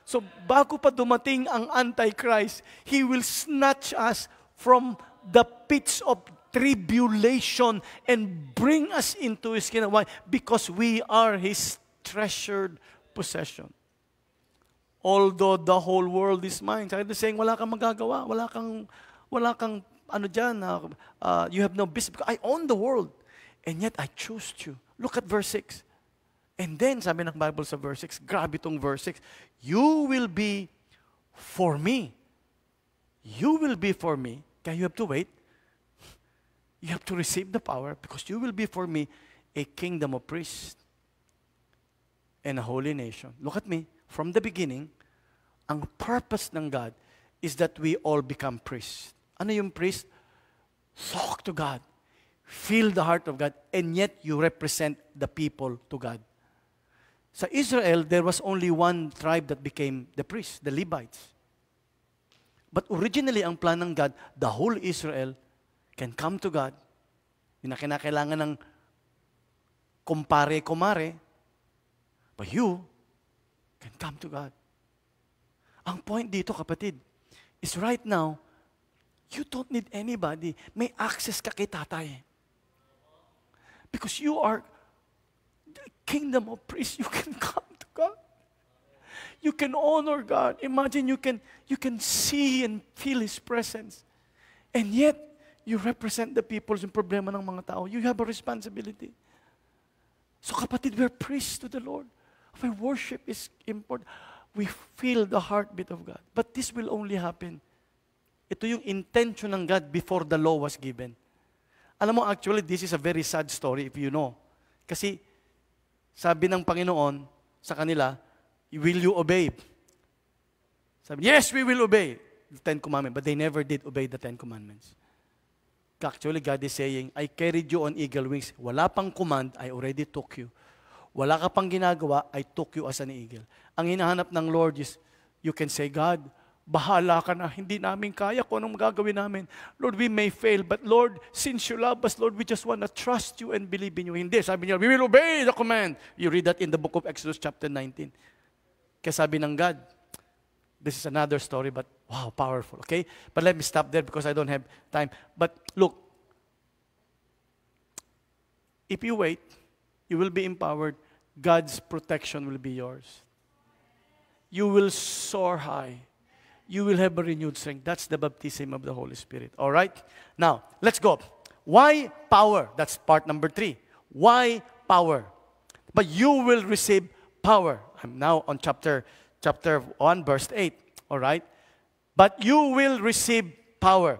So bago pa dumating ang Antichrist, he will snatch us from the pits of tribulation and bring us into His kingdom. Why? Because we are His treasured possession. Although the whole world is mine. Kaya saying, wala kang magagawa. Wala kang you have no business. Because I own the world. And yet I choose you. Look at verse 6. And then, sabi ng Bible sa verse 6, grabe itong verse 6, you will be for me. You will be for me. Kaya you have to wait. You have to receive the power because you will be for me a kingdom of priests and a holy nation. Look at me. From the beginning, ang purpose ng God is that we all become priests. Ano yung priest? Talk to God. Feel the heart of God. And yet, you represent the people to God. Sa Israel, there was only one tribe that became the priests, the Levites. But originally, ang plan ng God, the whole Israel can come to God. Hindi na kinakailangan ng kumpare-kumare. But you can come to God. Ang point dito, kapatid, is right now, you don't need anybody. May access ka kay tatay. Because you are the kingdom of priests. You can come to God. You can honor God. Imagine you can see and feel His presence. And yet, you represent the people yung problema ng mga tao. You have a responsibility. So kapatid, we're priests to the Lord. Our worship is important. We feel the heartbeat of God. But this will only happen. Ito yung intention ng God before the law was given. Alam mo, actually, this is a very sad story if you know. Kasi, sabi ng Panginoon sa kanila, will you obey? Sabi, yes, we will obey the Ten Commandments. But they never did obey the Ten Commandments. Actually, God is saying, I carried you on eagle wings. Wala pang command, I already took you. Wala ka pang ginagawa, I took you as an eagle. Ang hinahanap ng Lord is, you can say, God, bahala ka na, hindi namin kaya kung anong magagawin namin. Lord, we may fail, but Lord, since you love us, Lord, we just want to trust you and believe in you. Hindi, sabi niya, we will obey the command. You read that in the book of Exodus chapter 19. Kaya sabi ng God, this is another story, but wow, powerful, okay? But let me stop there because I don't have time. But look, if you wait, you will be empowered. God's protection will be yours. You will soar high. You will have a renewed strength. That's the baptism of the Holy Spirit. All right? Now, let's go. Why power? That's part number 3. Why power? But you will receive power. I'm now on chapter 1, verse 8. All right? But you will receive power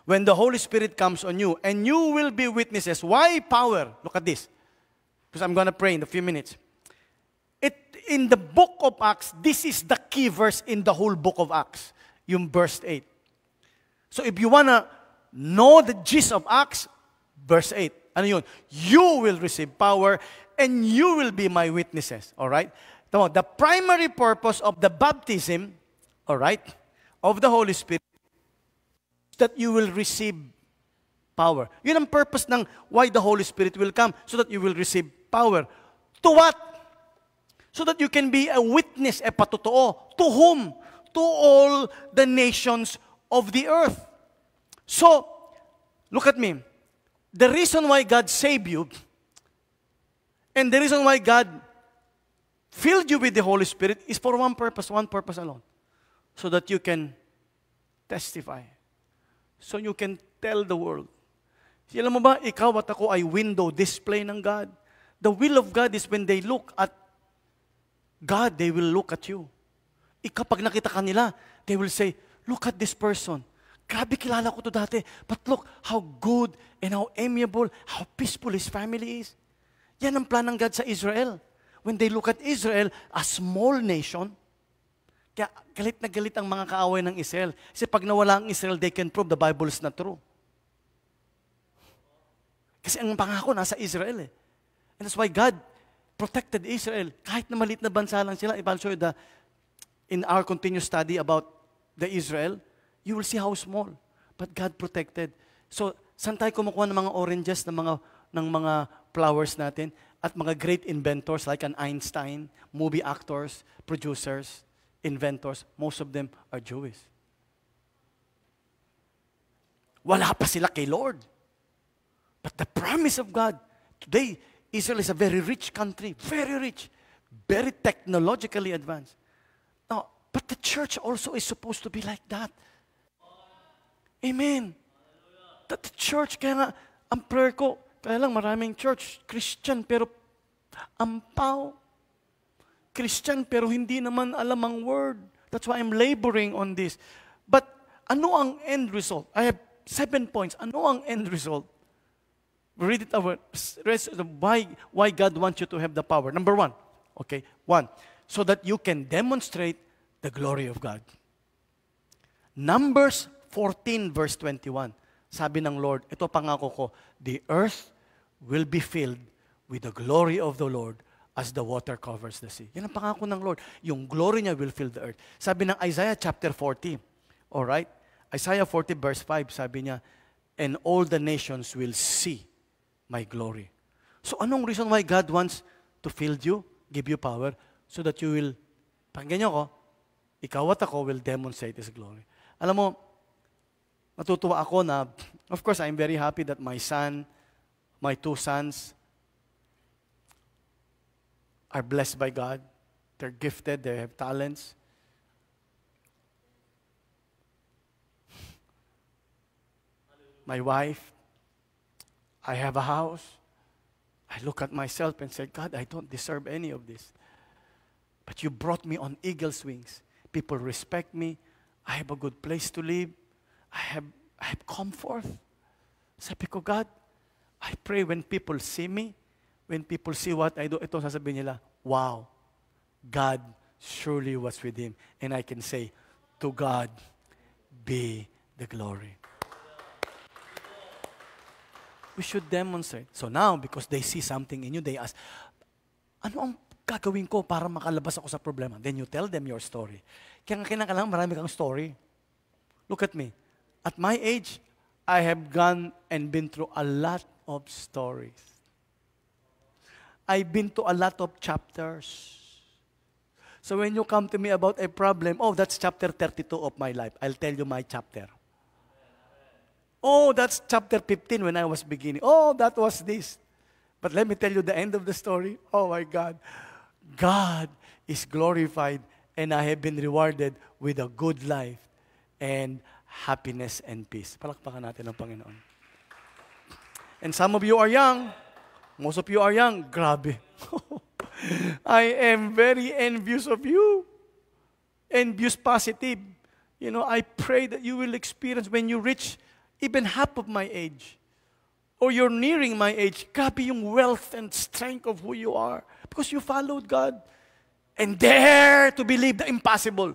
when the Holy Spirit comes on you, and you will be witnesses. Why power? Look at this. Because I'm going to pray in a few minutes. In the book of Acts, this is the key verse in the whole book of Acts, yung verse 8. So if you want to know the gist of Acts, verse 8. Ano yun? You will receive power and you will be my witnesses. Alright? The primary purpose of the baptism, alright, of the Holy Spirit, is that you will receive power. Yun ang purpose ng why the Holy Spirit will come, so that you will receive power. To what? So that you can be a witness, patotoo. To whom? To all the nations of the earth. So, look at me. The reason why God saved you, and the reason why God filled you with the Holy Spirit is for one purpose alone. So that you can testify. So you can tell the world. Alam mo ba, ikaw at ako ay window display ng God. The will of God is when they look at God, they will look at you. Ikaw, pag nakita ka nila, they will say, look at this person. Grabe, kilala ko to dati. But look how good and how amiable, how peaceful his family is. Yan ang plan ng God sa Israel. When they look at Israel, a small nation, kaya galit na galit ang mga kaaway ng Israel. Kasi pag nawala ang Israel, they can prove the Bible is not true. Kasi ang pangako nasa Israel eh. And that's why God protected Israel. Kahit na maliit na bansa lang sila, I'll show you in our continuous study about the Israel, you will see how small. But God protected. So, saan tayo kumukuha ng mga oranges, ng mga flowers natin, at mga great inventors like an Einstein, movie actors, producers, inventors, most of them are Jewish. Wala pa sila kay Lord. But the promise of God, today, Israel is a very rich country, very rich, very technologically advanced. Now, but the church also is supposed to be like that. Amen. That the church, kaya nga, ang prayer ko, kaya lang maraming church, Christian, pero ampaw. Christian, pero hindi naman alam ang word. That's why I'm laboring on this. But ano ang end result? I have 7 points. Ano ang end result? Read it over. Why God wants you to have the power. Number 1. Okay, 1. So that you can demonstrate the glory of God. Numbers 14 verse 21. Sabi ng Lord, ito pangako ko, the earth will be filled with the glory of the Lord as the water covers the sea. Yan ang pangako ng Lord. Yung glory niya will fill the earth. Sabi ng Isaiah chapter 40. Alright? Isaiah 40 verse 5, sabi niya, and all the nations will see my glory. So anong reason why God wants to fill you, give you power, so that you will, pakinggan niyo ko, ikaw at ako will demonstrate His glory. Alam mo, natutuwa ako na, of course, I'm very happy that my 2 sons, are blessed by God. They're gifted, they have talents. My wife, I have a house. I look at myself and say, God, I don't deserve any of this. But you brought me on eagle's wings. People respect me. I have a good place to live. I have comfort. Sabi ko, God, I pray when people see me, when people see what I do, ito sasabihin nila, wow, God surely was with him. And I can say, to God be the glory. We should demonstrate. So now, because they see something in you, they ask, ano ang gagawin ko para makalabas ako sa problema? Then you tell them your story. Kaya nga kinakailangan marami kang story. Look at me. At my age, I have gone and been through a lot of stories. I've been to a lot of chapters. So when you come to me about a problem, oh, that's chapter 32 of my life. I'll tell you my chapter. Oh, that's chapter 15 when I was beginning. Oh, that was this. But let me tell you the end of the story. Oh my God. God is glorified and I have been rewarded with a good life and happiness and peace. Palakpakan natin ang Panginoon. And some of you are young. Most of you are young. Grabe. I am very envious of you. Envious positive. You know, I pray that you will experience when you reach even half of my age, or you're nearing my age, grabe yung wealth and strength of who you are. Because you followed God and dare to believe the impossible.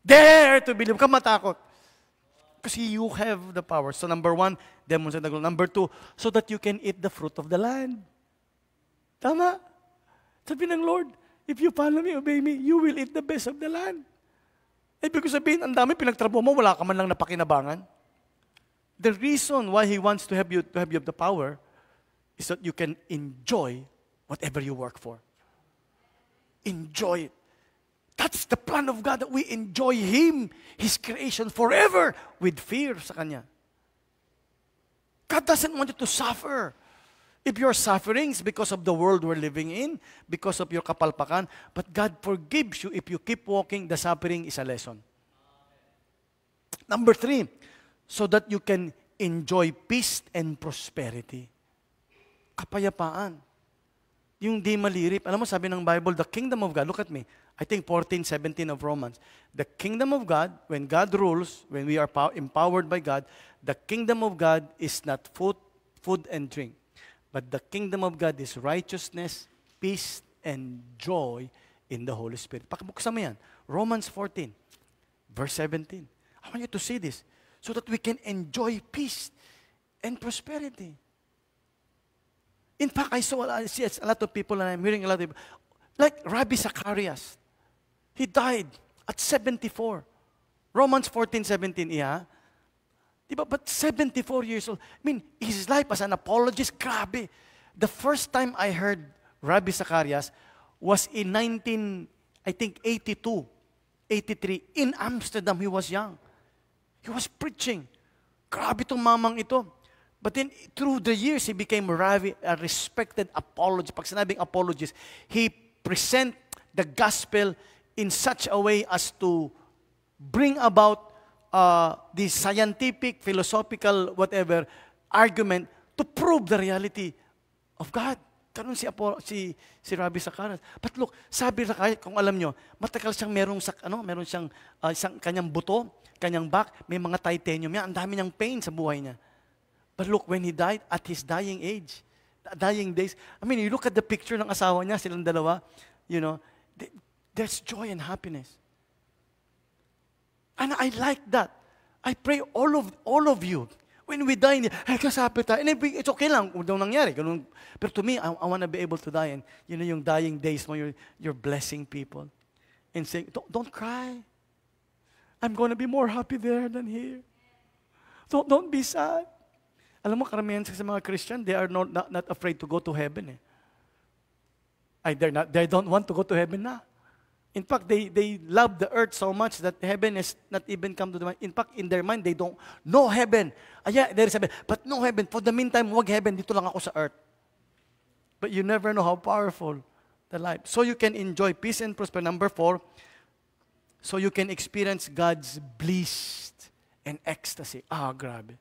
Dare to believe. Huwag kang matakot. Because you have the power. So number 1, demonstrate the glory. Number 2, so that you can eat the fruit of the land. Tama? Sabi ng Lord, if you follow me, obey me, you will eat the best of the land. Ibig ko sabihin, ang dami pinagtrabaho mo, wala ka man lang napakinabangan. The reason why He wants to have you the power is that you can enjoy whatever you work for. Enjoy it. That's the plan of God, that we enjoy Him, His creation forever with fear sa Kanya. God doesn't want you to suffer. If you're suffering, it's because of the world we're living in, because of your kapalpakan, but God forgives you if you keep walking, the suffering is a lesson. Number 3, so that you can enjoy peace and prosperity. Kapayapaan. Yung di malirip. Alam mo, sabi ng Bible, the kingdom of God, look at me, I think 14:17 of Romans, the kingdom of God, when God rules, when we are empowered by God, the kingdom of God is not food and drink, but the kingdom of God is righteousness, peace, and joy in the Holy Spirit. Pakibuksan mo yan. Romans 14, verse 17. I want you to see this, so that we can enjoy peace and prosperity. In fact, I see a lot of people, and I'm hearing a lot of people, like Rabbi Zacharias. He died at 74. Romans 14:17, yeah. Diba? But 74 years old. I mean, his life as an apologist, grabe. The first time I heard Rabbi Zacharias was in 82, 83. In Amsterdam, he was young. He was preaching. Grabe itong mamang ito. But then, through the years, he became a respected apologist. Pag sinabing apologist, he present the gospel in such a way as to bring about the scientific, philosophical, whatever, argument to prove the reality of God. Ganun si Rabbi Zacharias. But look, sabi Zacharias, kung alam nyo, matagal siyang meron siyang isang kanyang buto, kanyang back, may mga titanium yan, ang dami niyang pain sa buhay niya. But look, when he died, at his dying age, dying days, I mean, you look at the picture ng asawa niya, silang dalawa, you know, there's joy and happiness. And I like that. I pray all of you, when we die, kasabi tayo, and it's okay lang kung daw nangyari. Ganun. Pero to me, I want to be able to die. And you know, yung dying days mo, you're blessing people. And saying, don't cry. I'm going to be more happy there than here. Don't be sad. Alam mo, karamihan sa mga Christian, they are not afraid to go to heaven. They don't want to go to heaven na. In fact, they love the earth so much that heaven is not even come to the mind. In fact, in their mind, they don't know heaven. Yeah, there is heaven, but no heaven. For the meantime, wag heaven, dito lang ako sa earth. But you never know how powerful the life. So you can enjoy peace and prosperity. Number 4, so you can experience God's bliss and ecstasy. Grabe.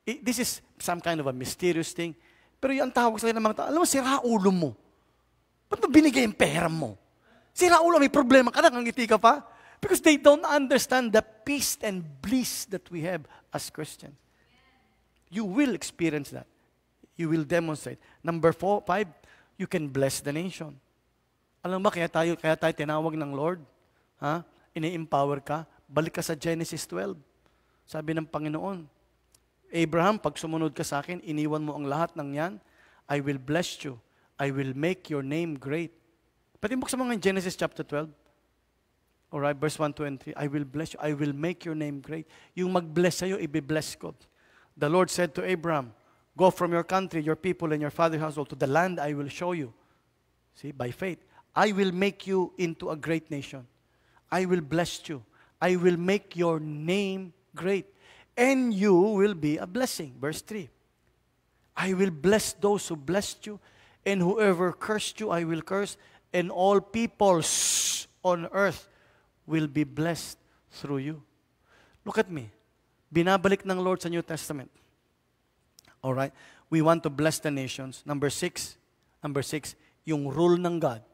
This is some kind of a mysterious thing. Pero yung tawag sa akin ng mga tao, alam mo, sira ulo mo. Ba't mo binigay yung pera mo? Sira ulo, may problema ka na, ngiti ka pa. Because they don't understand the peace and bliss that we have as Christians. You will experience that. You will demonstrate. Number 5, you can bless the nation. Alam mo, kaya tayo tinawag ng Lord, ini-empower ka, balik ka sa Genesis 12. Sabi ng Panginoon, Abraham, pag sumunod ka sa akin, iniwan mo ang lahat ng yan, I will bless you. I will make your name great. Pati buksan mo nga Genesis chapter 12. Alright, verse 1, 2, and 3. I will bless you. I will make your name great. Yung mag-bless sa'yo, i-bless ko. The Lord said to Abraham, go from your country, your people, and your father's household to the land I will show you. See, by faith. I will make you into a great nation. I will bless you. I will make your name great. And you will be a blessing. Verse 3. I will bless those who blessed you, and whoever cursed you, I will curse, and all peoples on earth will be blessed through you. Look at me. binabalik ng Lord sa New Testament. Alright? We want to bless the nations. Number six, yung rule ng God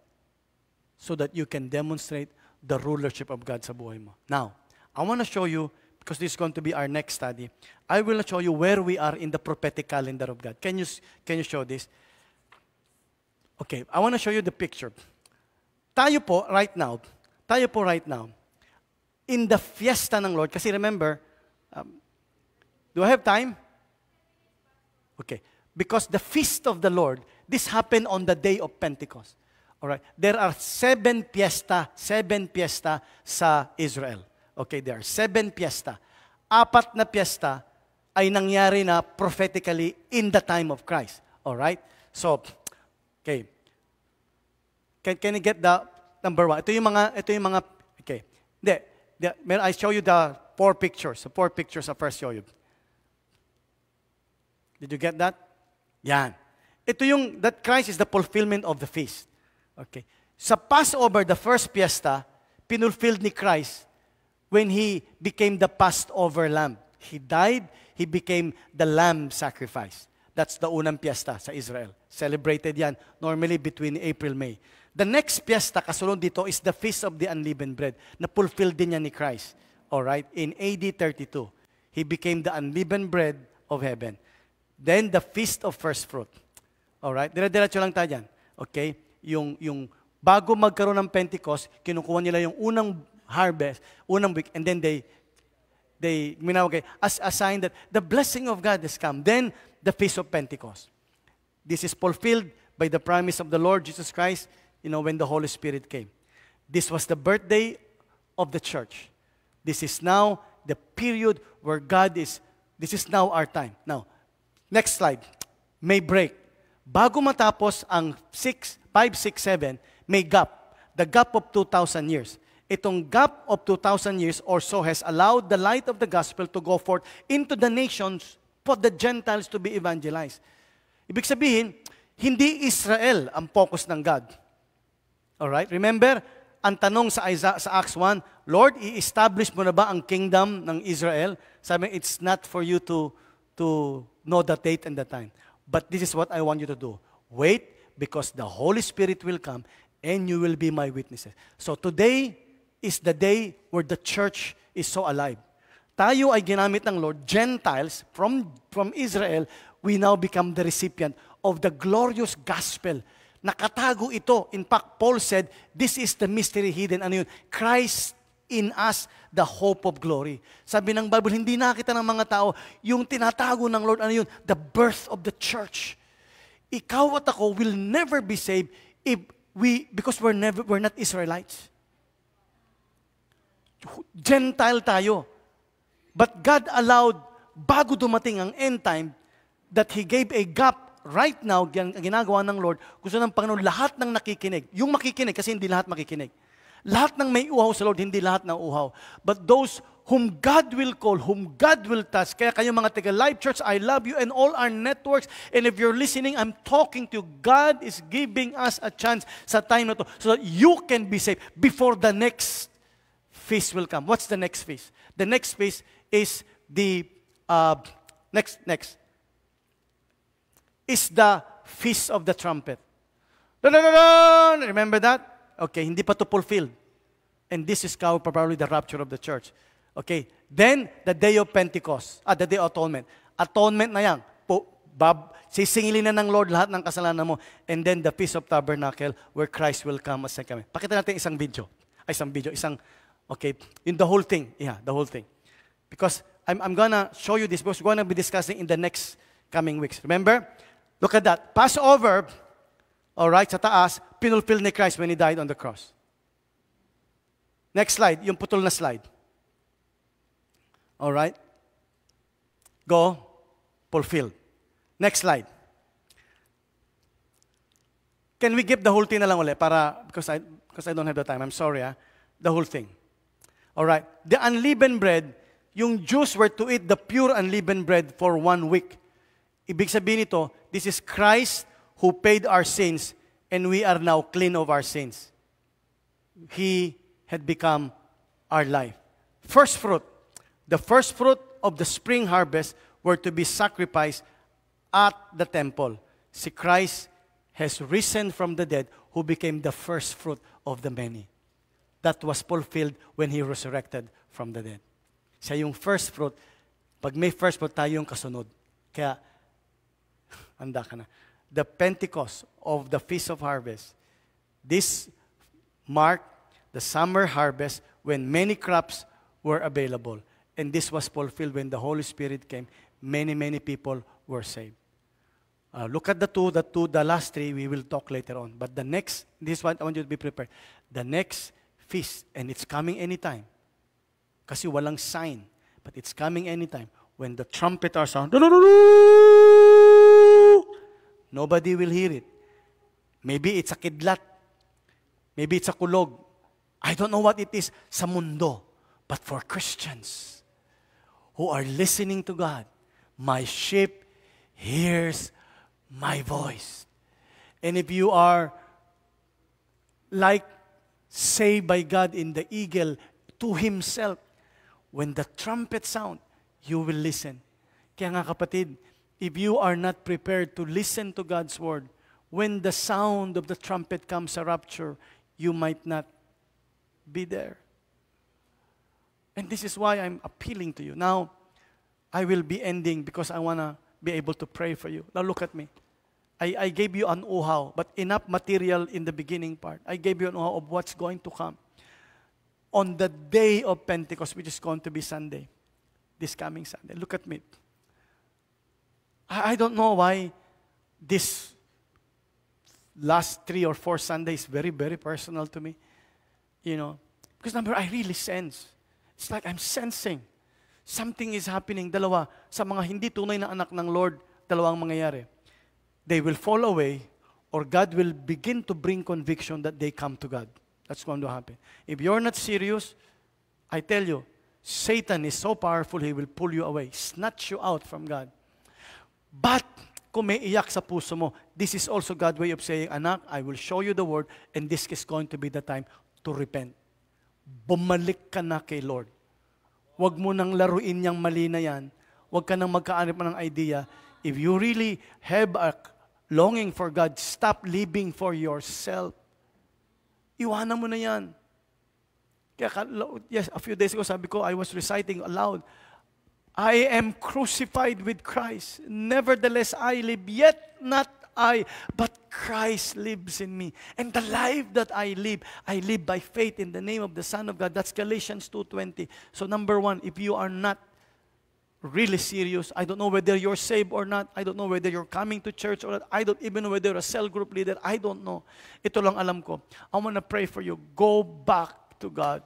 so that you can demonstrate the rulership of God sa buhay mo. Now, I want to show you, because this is going to be our next study, I will show you where we are in the prophetic calendar of God. Can you show this? Okay, I want to show you the picture. Tayo po right now, in the fiesta ng Lord, kasi remember, do I have time? Okay, because the feast of the Lord, this happened on the day of Pentecost. Alright, there are seven fiesta sa Israel. Okay, there are 7 fiesta. 4 na fiesta ay nangyari na prophetically in the time of Christ. Alright? So, okay. Can you get the number 1? Ito yung mga, okay. I show you the 4 pictures. The 4 pictures I first show you. Did you get that? Yan. Ito yung, that Christ is the fulfillment of the feast. Okay. Sa Passover, the first fiesta, pinulfilled ni Christ when He became the Passover lamb. He died, He became the lamb sacrifice. That's the unang fiesta sa Israel. Celebrated yan, normally between April, May. The next fiesta, kasunod dito, is the Feast of the Unleavened Bread, na fulfilled din yan ni Christ. Alright? In AD 32, He became the unleavened bread of heaven. Then, the Feast of First Fruit. Alright? Dire-diretso lang tayo dyan. Okay? Yung bago magkaroon ng Pentecost, kinukuha nila yung unang harvest, unang week, and then they as a sign that the blessing of God has come. Then, the Feast of Pentecost. This is fulfilled by the promise of the Lord Jesus Christ, when the Holy Spirit came. This was the birthday of the church. This is now the period where this is now our time. Now, next slide. May break. Bago matapos ang 5, 6, 7, may gap. The gap of 2,000 years. Itong gap of 2,000 years or so has allowed the light of the gospel to go forth into the nations for the Gentiles to be evangelized. Ibig sabihin, hindi Israel ang focus ng God. Alright? Remember, ang tanong sa Acts 1, Lord, i-establish mo na ba ang kingdom ng Israel? Sabi, it's not for you to know the date and the time. But this is what I want you to do. Wait, because the Holy Spirit will come and you will be my witnesses. So today is the day where the church is so alive. Tayo ay ginamit ng Lord, Gentiles from Israel, we now become the recipient of the glorious gospel. Nakatago ito. In fact, Paul said, this is the mystery hidden. Ano yun? Christ in us, the hope of glory. Sabi ng Bible, hindi nakita ng mga tao, yung tinatago ng Lord, ano yun? The birth of the church. Ikaw at ako will never be saved because we're not Israelites. Gentile tayo. But God allowed, bago dumating ang end time, that He gave a gap. Right now, ginagawa ng Lord, gusto ng Panginoon, lahat ng nakikinig. Yung makikinig, kasi hindi lahat makikinig. Lahat ng may uhaw sa Lord, hindi lahat ng uhaw. But those whom God will call, whom God will touch. Kaya kayo mga taga Life Church, I love you and all our networks. And if you're listening, I'm talking to you. God is giving us a chance sa time na to so that you can be saved before the next feast will come. What's the next feast? The next feast is the is the Feast of the Trumpet. Remember that? Okay, hindi pa to fulfilled. And this is probably the rapture of the church. Okay, then the day of Pentecost, the day of atonement. Atonement na yan. Sisingilin na ng Lord lahat ng kasalanan mo. And then the Feast of Tabernacle where Christ will come as second. Pakita natin isang video. Okay, in the whole thing. Yeah, the whole thing. Because I'm gonna show you this because we're gonna be discussing in the next coming weeks. Remember? Look at that. Passover, alright, sa taas, pinulfill ni Christ when He died on the cross. Next slide, yung putol na slide. Alright? Go, fulfilled. Next slide. Can we give the whole thing na lang ulit because I don't have the time. I'm sorry, the whole thing. Alright. The unleavened bread, yung Jews were to eat the pure unleavened bread for 1 week. Ibig sabihin nito, this is Christ who paid our sins and we are now clean of our sins. He had become our life. First fruit. The first fruit of the spring harvest were to be sacrificed at the temple. Si Christ has risen from the dead, who became the first fruit of the many. That was fulfilled when He resurrected from the dead. Siya yung first fruit. Pag may first fruit, tayo yung kasunod. Kaya, handa ka na. The Pentecost of the Feast of Harvest, this marked the summer harvest when many crops were available. And this was fulfilled when the Holy Spirit came. Many, many people were saved. Look at the last three, we will talk later on. But the next, this one, I want you to be prepared. The next feast, and it's coming anytime. Kasi walang sign, but it's coming anytime. When the trumpet are sound, nobody will hear it. Maybe it's a kidlat. Maybe it's a kulog. I don't know what it is sa mundo. But for Christians who are listening to God, my sheep hears my voice. And if you are like saved by God in the eagle to Himself, when the trumpet sound, you will listen. Kaya nga kapatid, if you are not prepared to listen to God's word, when the sound of the trumpet comes a rapture, you might not be there. And this is why I'm appealing to you. Now, I will be ending because I want to be able to pray for you. Now look at me. I gave you an uhaw, but enough material in the beginning part. I gave you an uhaw of what's going to come. On the day of Pentecost, which is going to be Sunday, this coming Sunday. Look at me. I don't know why this last 3 or 4 Sundays very, very personal to me. You know, because number, I really sense. It's like I'm sensing something is happening. Dalawa, sa mga hindi tunay na anak ng Lord, dalawang mangyayari. They will fall away, or God will begin to bring conviction that they come to God. That's going to happen. If you're not serious, I tell you, Satan is so powerful, he will pull you away, snatch you out from God. But, kung may iyak sa puso mo, this is also God's way of saying, anak, I will show you the word, and this is going to be the time to repent. Bumalik ka na kay Lord. Huwag mo nang laruin niyang mali na yan. Huwag ka nang magkaanip ng idea. If you really have a longing for God, stop living for yourself. Iwanan mo na yan. Kaya, yes, a few days ago, sabi ko, I was reciting aloud, I am crucified with Christ. Nevertheless, I live, yet not I, but Christ lives in me. And the life that I live by faith in the name of the Son of God. That's Galatians 2:20. So number 1, if you are not really serious, I don't know whether you're saved or not, I don't know whether you're coming to church or not, I don't even know whether you're a cell group leader, I don't know. Ito lang alam ko. I want to pray for you. Go back to God.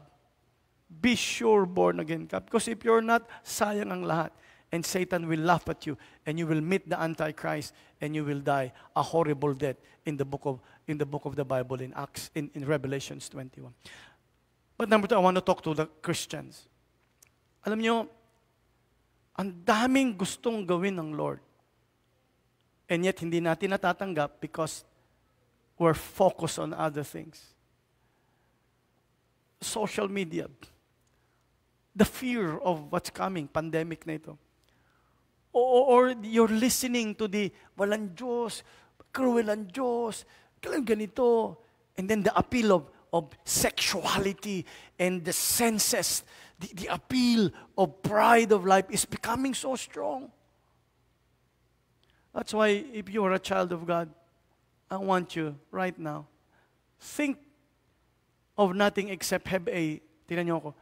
Be sure born again ka. Because if you're not, sayang ang lahat. And Satan will laugh at you, and you will meet the Antichrist, and you will die a horrible death in the book of the Bible in Acts, in Revelations 21. But number 2, I want to talk to the Christians. Alam nyo, ang daming gustong gawin ng Lord. And yet, hindi natin natatanggap because we're focused on other things. Social media. The fear of what's coming, pandemic na ito. Or you're listening to the walang Diyos, cruel ang Diyos, kailan ganito. And then the appeal of sexuality and the senses, the appeal of pride of life is becoming so strong. That's why if you are a child of God, I want you right now, think of nothing except have tinan niyo ako,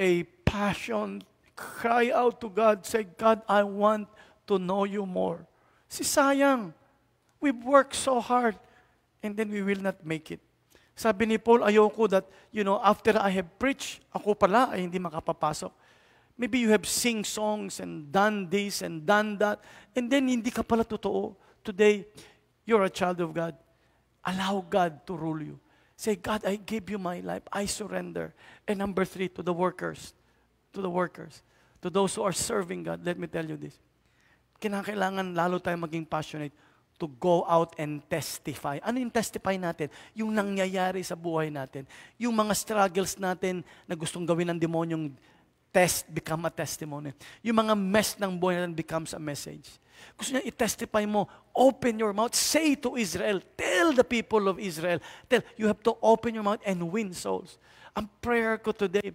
a passion, cry out to God, say, God, I want to know you more. Si sayang, we've worked so hard, and then we will not make it. Sabi ni Paul, ayoko that, after I have preached, ako pala ay hindi makapapasok. Maybe you have sing songs and done this and done that, and then hindi ka pala totoo. Today, you're a child of God. Allow God to rule you. Say, God, I give you my life. I surrender. And number 3, to the workers, to those who are serving God, let me tell you this. Kinakailangan lalo tayo maging passionate to go out and testify. Ano yung testify natin? Yung nangyayari sa buhay natin. Yung mga struggles natin na gustong gawin ng demonyong test become a testimony. Yung mga mess ng buhay natin becomes a message. Gusto niya i-testify mo, open your mouth, say to Israel, tell the people of Israel, you have to open your mouth and win souls. Ang prayer ko today,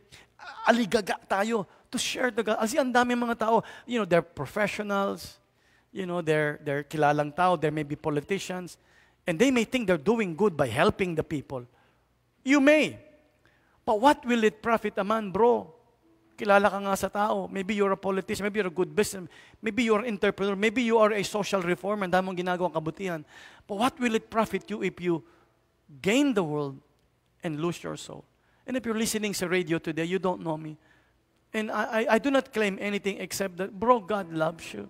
aligaga tayo to share the God. Kasi ang dami mga tao, they're professionals, they're kilalang tao, there may be politicians, and they may think they're doing good by helping the people. You may. But what will it profit a man, bro? Kilala ka nga sa tao. Maybe you're a politician, maybe you're a good businessman, maybe you're an entrepreneur, maybe you are a social reformer, and dami mong ginagawang kabutihan. But what will it profit you if you gain the world and lose your soul? And if you're listening sa radio today, you don't know me. And I do not claim anything except that, bro, God loves you.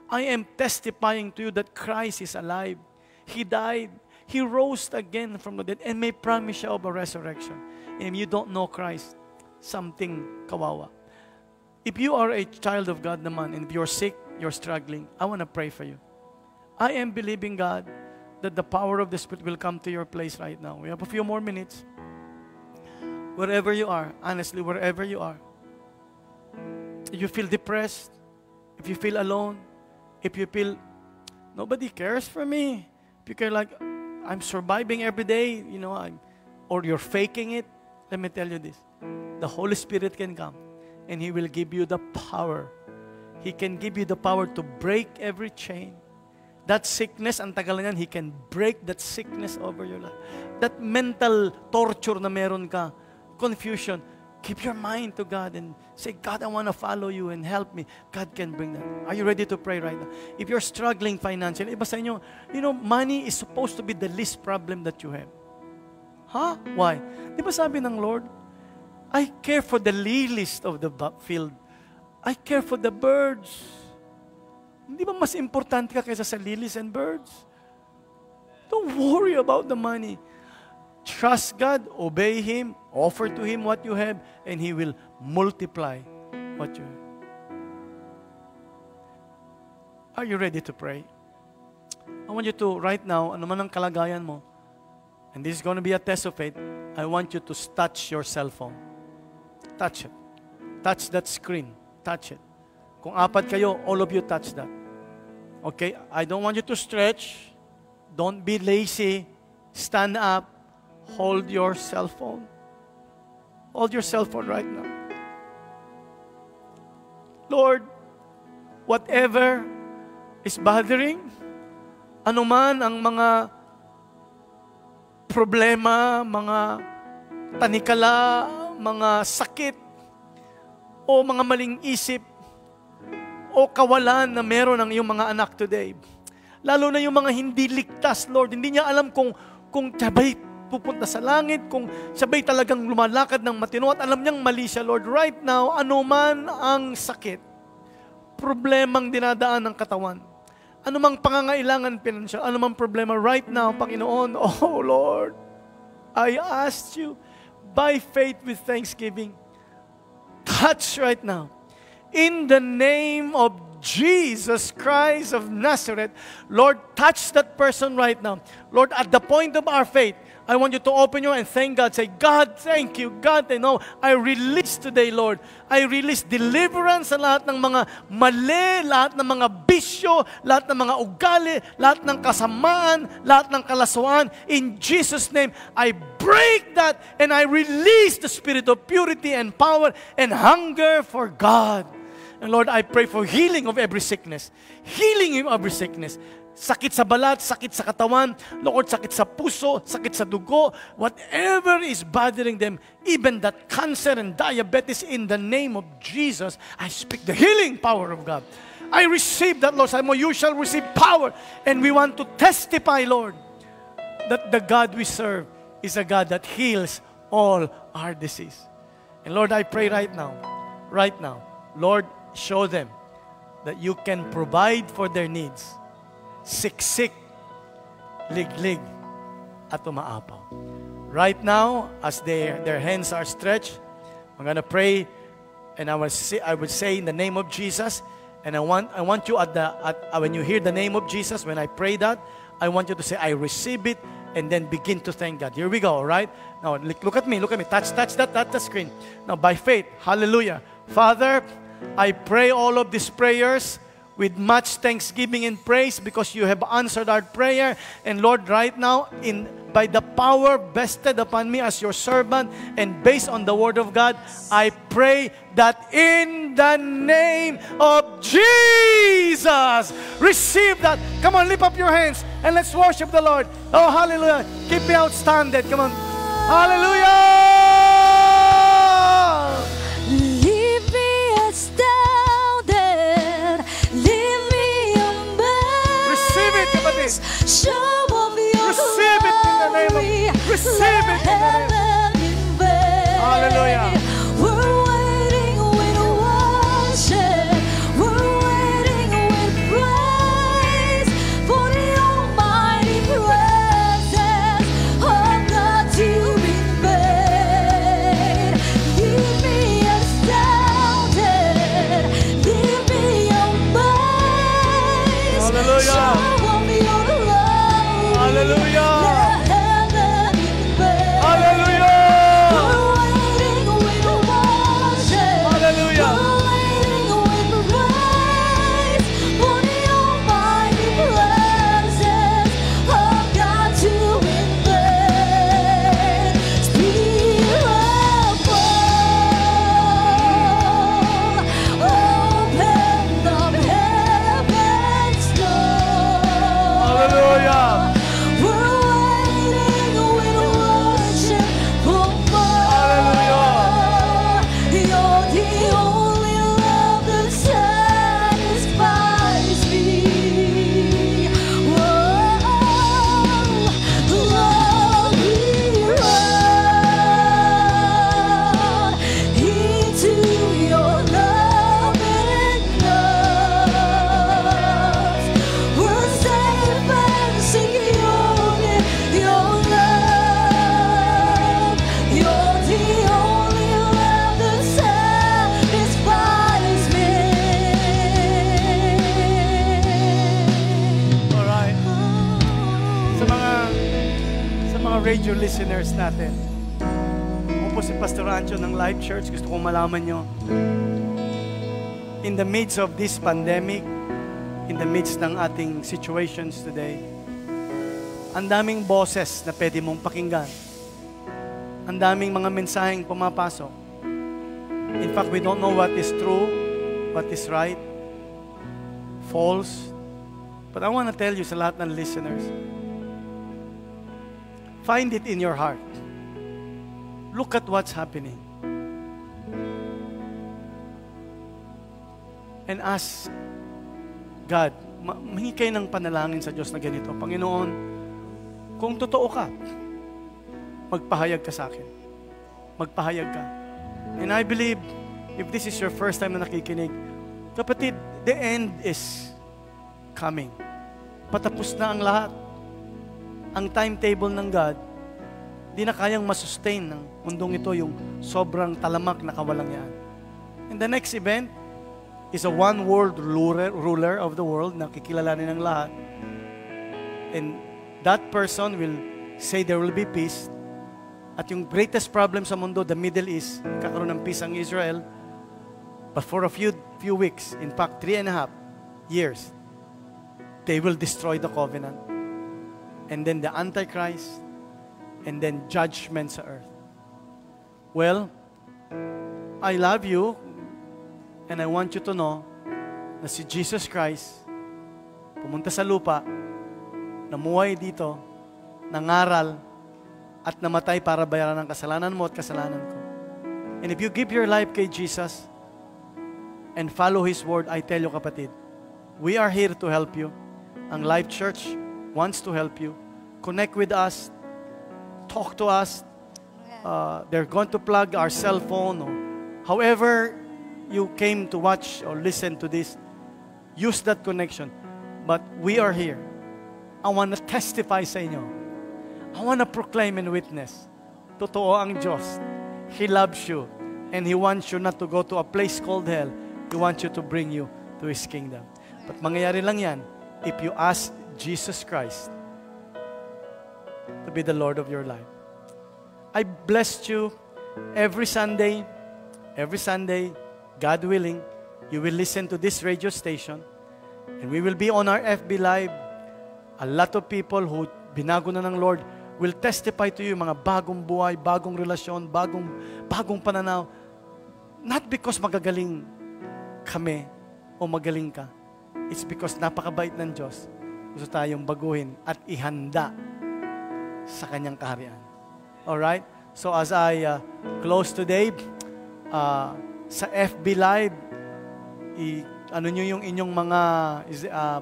I am testifying to you that Christ is alive. He died. He rose again from the dead and may promise you of a resurrection. And if you don't know Christ, something kawawa. If you are a child of God naman, and if you're sick, you're struggling, I want to pray for you. I am believing, God, that the power of the Spirit will come to your place right now. We have a few more minutes. Wherever you are, honestly, wherever you are, if you feel depressed, if you feel alone, if you feel nobody cares for me, if you feel like I'm surviving every day, or you're faking it, let me tell you this. The Holy Spirit can come and He will give you the power. He can give you the power to break every chain. That sickness, ang tagal na yan, He can break that sickness over your life. That mental torture na meron ka, confusion, keep your mind to God and say, God, I want to follow you and help me. God can bring that. Are you ready to pray right now? If you're struggling financially, iba sa inyo, money is supposed to be the least problem that you have. Huh? Why? Di ba sabi ng Lord, I care for the lilies of the field. I care for the birds. Hindi ba mas importante ka kaysa sa lilies and birds? Don't worry about the money. Trust God, obey Him, offer to Him what you have, and He will multiply what you have. Are you ready to pray? I want you to, right now, ano man ang kalagayan mo, and this is going to be a test of faith, I want you to touch your cell phone. Touch it. Touch that screen. Touch it. Kung apat kayo, all of you touch that. Okay? I don't want you to stretch. Don't be lazy. Stand up. Hold your cell phone. Hold your cell phone right now. Lord, whatever is bothering, anuman ang mga problema, mga tanikala, mga sakit, o mga maling isip, o kawalan na meron ng iyong mga anak today. Lalo na yung mga hindi ligtas, Lord. Hindi niya alam kung sabay pupunta sa langit, kung sabay talagang lumalakad ng matino, at alam niyang mali siya, Lord. Right now, anuman ang sakit, problemang dinadaan ng katawan, anumang pangangailangan pinansyal, anumang problema right now, Panginoon, oh Lord, I ask you, by faith with thanksgiving, touch right now. In the name of Jesus Christ of Nazareth, Lord, touch that person right now. Lord, at the point of our faith, I want you to open your and thank God. Say, God, thank you. God, I know, I release today, Lord. I release deliverance sa lahat ng mga mali, lahat ng mga bisyo, lahat ng mga ugali, lahat ng kasamaan, lahat ng kalaswaan. In Jesus' name, I break that and I release the spirit of purity and power and hunger for God. And Lord, I pray for healing of every sickness. Healing of every sickness. Sakit sa balat, sakit sa katawan, Lord, sakit sa puso, sakit sa dugo, whatever is bothering them, even that cancer and diabetes, in the name of Jesus, I speak the healing power of God. I receive that, Lord. You shall receive power. And we want to testify, Lord, that the God we serve is a God that heals all our disease. And Lord, I pray right now, Lord, show them that you can provide for their needs. Siksik, liglig, at umaapaw. Right now, as their hands are stretched, I'm gonna pray, and I would say in the name of Jesus. And I want you when you hear the name of Jesus, when I pray that, I want you to say, I receive it, and then begin to thank God. Here we go, all right? Now, look at me, touch that screen. Now, by faith, hallelujah. Father, I pray all of these prayers with much thanksgiving and praise because you have answered our prayer. And Lord, right now, by the power vested upon me as your servant and based on the word of God, I pray that in the name of Jesus, receive that. Come on, lift up your hands and let's worship the Lord. Oh, hallelujah. Keep me outstanding. Come on. Hallelujah. Leave me astounded. Leave me amazed. Receive it, kapatid. Show of your Receive it in the name of, receive it in the name. Hallelujah. We're waiting with worship. We're waiting with praise for the almighty presence of God to be made. Leave me astounded. Leave me amazed. Hallelujah. Show of your love. Hallelujah. Let heaven invade. Hallelujah. We're waiting with worship. Hallelujah. We're waiting with praise for the almighty presence of God to invade. Spirit fall, open the heavens door. Hallelujah. We're waiting with worship for more. Hallelujah. You're the only love that satisfies me. Whoa, Lord, we run into your loving arms. We're safe and secure in your love. You're the only love that satisfies me. Alright. Sa mga radio listeners natin, ako po si Pastor Rancho ng Life Church. Gusto kong malaman nyo, in the midst of this pandemic, in the midst ng ating situations today, ang daming boses na pwede mong pakinggan. Ang daming mga mensaheng pumapasok. In fact, we don't know what is true, what is right, false. But I want to tell you sa lahat ng listeners, find it in your heart. Look at what's happening. And ask God, mahingi kayo ng panalangin sa Diyos na ganito. Panginoon, kung totoo ka, magpahayag ka sa akin. Magpahayag ka. And I believe, if this is your first time na nakikinig, kapatid, the end is coming. Patapos na ang lahat. Ang timetable ng God, di na kayang masustain ng mundong ito yung sobrang talamak na kawalangyaan. And the next event is a one world ruler of the world na kikilalanin ng lahat. And that person will say there will be peace. At yung greatest problem sa mundo, the Middle East, kakaroon ng peace ang Israel. But for a few weeks, in fact, 3.5 years, they will destroy the covenant. And then the Antichrist, and then judgment sa earth. Well, I love you, and I want you to know na si Jesus Christ pumunta sa lupa, namuhay dito, nangaral, at namatay para bayaran ang kasalanan mo at kasalanan ko. And if you give your life kay Jesus and follow His word, I tell you kapatid, we are here to help you. Ang Life Church wants to help you. Connect with us. Talk to us. They're going to plug our cell phone. Or however you came to watch or listen to this, use that connection. But we are here. I want to testify sa inyo. I want to proclaim and witness. Totoo ang Diyos. He loves you. And He wants you not to go to a place called hell. He wants you to bring you to His kingdom. But mangyayari lang yan if you ask Jesus Christ to be the Lord of your life. I blessed you every Sunday, God willing, you will listen to this radio station, and we will be on our FB Live. A lot of people who binago na ng Lord will testify to you mga bagong buhay, bagong relasyon, bagong pananaw. Not because magagaling kami o magaling ka. It's because napakabait ng Diyos. Gusto tayong baguhin at ihanda sa Kanyang kaharian. Alright? So as I close today, sa FB Live, ano nyo yung inyong mga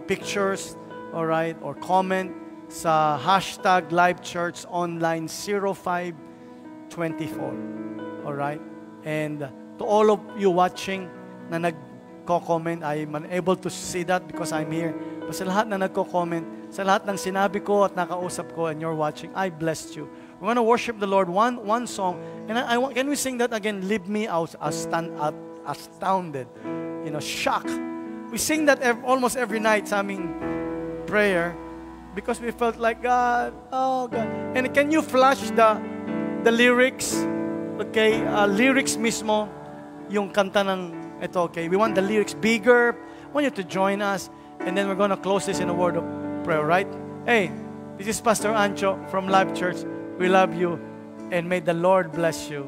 pictures, alright, or comment sa hashtag Live Church Online 0524. Alright? And to all of you watching na nagko-comment, I'm unable to see that because I'm here. But sa lahat na nagko-comment, sa lahat ng sinabi ko at nakausap ko and you're watching, I blessed you. We're going to worship the Lord one song. And can we sing that again? Leave me out astounded. You know, shocked. We sing that almost every night sa aming prayer because we felt like, God, oh God. And can you flash the lyrics? Okay, lyrics mismo, yung kanta ng ito, okay? We want the lyrics bigger. I want you to join us. And then we're going to close this in a word of prayer, right? Hey, this is Pastor Ancho from Live Church. We love you, and may the Lord bless you.